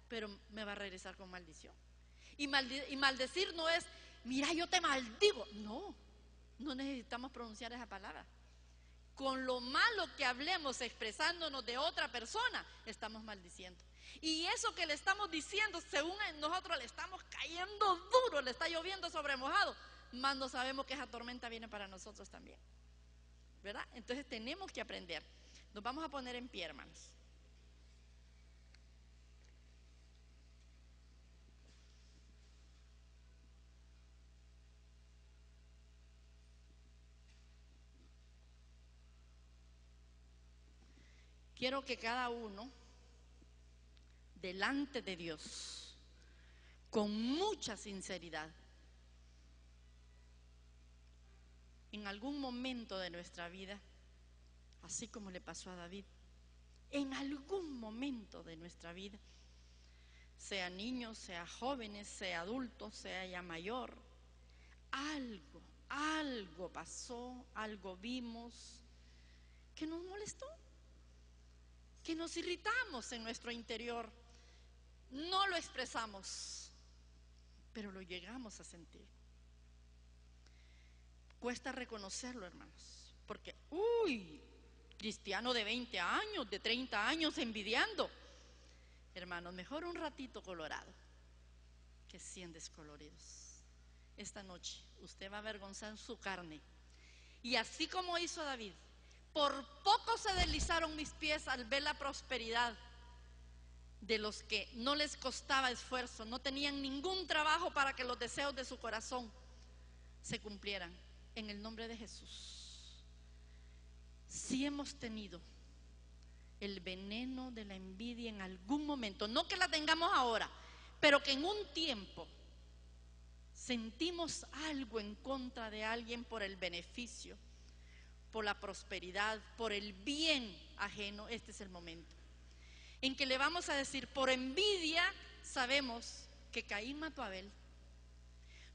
pero me va a regresar con maldición. Y maldecir no es: mira, yo te maldigo. No necesitamos pronunciar esa palabra. Con lo malo que hablemos expresándonos de otra persona, estamos maldiciendo. Y eso que le estamos diciendo, según nosotros le estamos cayendo duro, le está lloviendo sobre mojado, más no sabemos que esa tormenta viene para nosotros también, ¿verdad? Entonces tenemos que aprender. Nos vamos a poner en pie, hermanos. Quiero que cada uno, delante de Dios, con mucha sinceridad, en algún momento de nuestra vida, así como le pasó a David, en algún momento de nuestra vida, sea niños, sea jóvenes, sea adultos, sea ya mayor. Algo pasó, algo vimos que nos molestó, que nos irritamos en nuestro interior. No lo expresamos, pero lo llegamos a sentir. Cuesta reconocerlo, hermanos, porque, cristiano de 20 años, de 30 años envidiando. Hermanos, mejor un ratito colorado que 100 descoloridos. Esta noche usted va a avergonzar su carne. Y así como hizo David, por poco se deslizaron mis pies al ver la prosperidad de los que no les costaba esfuerzo, no tenían ningún trabajo para que los deseos de su corazón se cumplieran. En el nombre de Jesús, si hemos tenido el veneno de la envidia en algún momento, no que la tengamos ahora, pero que en un tiempo sentimos algo en contra de alguien por el beneficio, por la prosperidad, por el bien ajeno, este es el momento en que le vamos a decir: por envidia sabemos que Caín mató a Abel,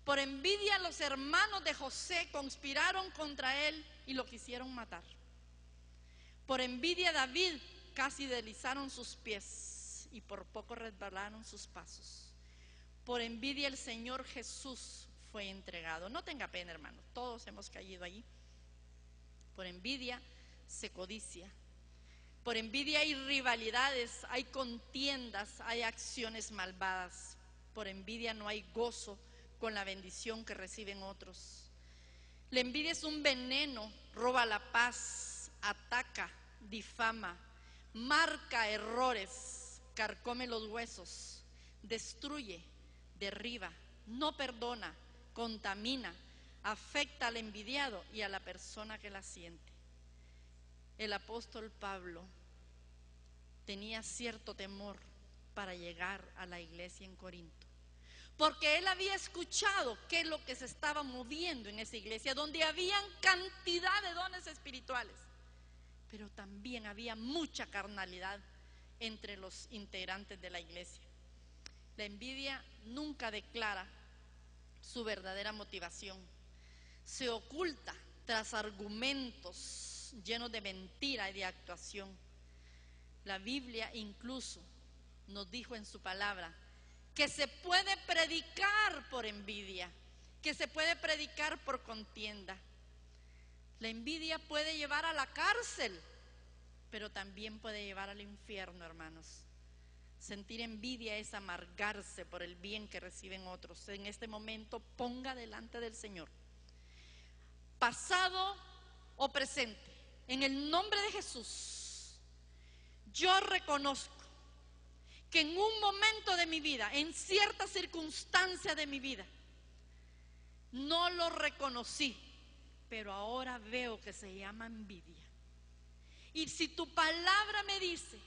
por envidia los hermanos de José conspiraron contra él y lo quisieron matar, por envidia David casi deslizaron sus pies y por poco resbalaron sus pasos, por envidia el Señor Jesús fue entregado. No tenga pena, hermanos, todos hemos caído allí. Por envidia se codicia, por envidia hay rivalidades, hay contiendas, hay acciones malvadas. Por envidia no hay gozo con la bendición que reciben otros. La envidia es un veneno, roba la paz, ataca, difama, marca errores, carcome los huesos, destruye, derriba, no perdona, contamina, afecta al envidiado y a la persona que la siente. El apóstol Pablo tenía cierto temor para llegar a la iglesia en Corinto, porque él había escuchado qué es lo que se estaba moviendo en esa iglesia, donde habían cantidad de dones espirituales, pero también había mucha carnalidad entre los integrantes de la iglesia. La envidia nunca declara su verdadera motivación, se oculta tras argumentos llenos de mentira y de actuación. La Biblia incluso nos dijo en su palabra que se puede predicar por envidia, que se puede predicar por contienda. La envidia puede llevar a la cárcel, pero también puede llevar al infierno, hermanos. Sentir envidia es amargarse por el bien que reciben otros. En este momento ponga delante del Señor, pasado o presente, en el nombre de Jesús, yo reconozco que en un momento de mi vida, en cierta circunstancia de mi vida, no lo reconocí, pero ahora veo que se llama envidia. Y si tu palabra me dice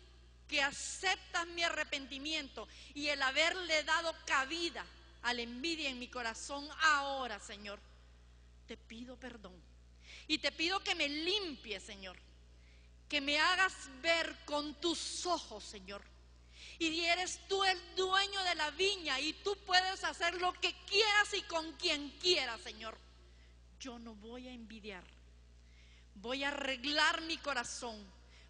que aceptas mi arrepentimiento y el haberle dado cabida a la envidia en mi corazón, ahora, Señor, te pido perdón y te pido que me limpies, Señor, que me hagas ver con tus ojos, Señor. Y eres tú el dueño de la viña y tú puedes hacer lo que quieras y con quien quieras, Señor. Yo no voy a envidiar, voy a arreglar mi corazón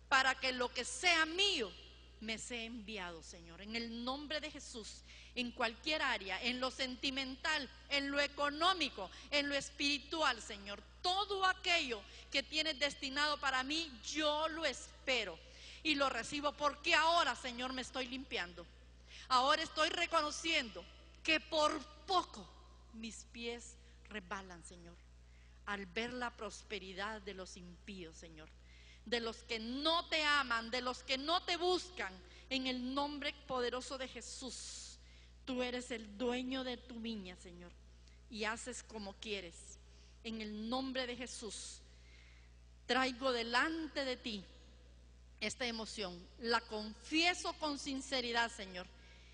para que lo que sea mío me sea enviado, Señor, en el nombre de Jesús, en cualquier área, en lo sentimental, en lo económico, en lo espiritual, Señor. Todo aquello que tienes destinado para mí, yo lo espero y lo recibo, porque ahora, Señor, me estoy limpiando. Ahora estoy reconociendo que por poco mis pies resbalan, Señor, al ver la prosperidad de los impíos, Señor, de los que no te aman, de los que no te buscan. En el nombre poderoso de Jesús, tú eres el dueño de tu viña, Señor, y haces como quieres. En el nombre de Jesús, traigo delante de ti esta emoción, la confieso con sinceridad, Señor,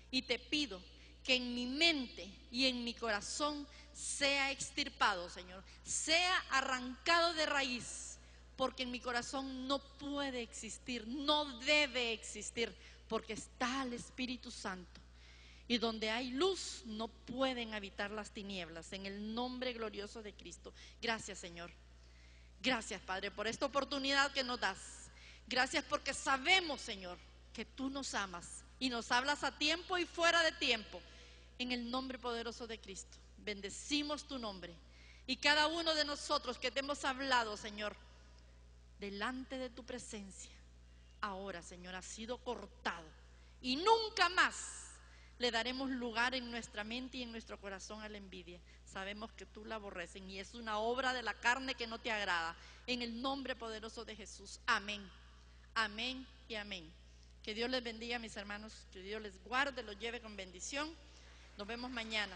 y te pido que en mi mente y en mi corazón sea extirpado, Señor, sea arrancado de raíz, porque en mi corazón no puede existir, no debe existir, porque está el Espíritu Santo. Y donde hay luz no pueden habitar las tinieblas. En el nombre glorioso de Cristo. Gracias, Señor. Gracias, Padre, por esta oportunidad que nos das. Gracias porque sabemos, Señor, que tú nos amas y nos hablas a tiempo y fuera de tiempo. En el nombre poderoso de Cristo, bendecimos tu nombre. Y cada uno de nosotros que te hemos hablado, Señor, delante de tu presencia, ahora, Señor, ha sido cortado. Y nunca más le daremos lugar en nuestra mente y en nuestro corazón a la envidia. Sabemos que tú la aborreces y es una obra de la carne que no te agrada. En el nombre poderoso de Jesús. Amén. Amén y amén. Que Dios les bendiga, mis hermanos. Que Dios les guarde, los lleve con bendición. Nos vemos mañana.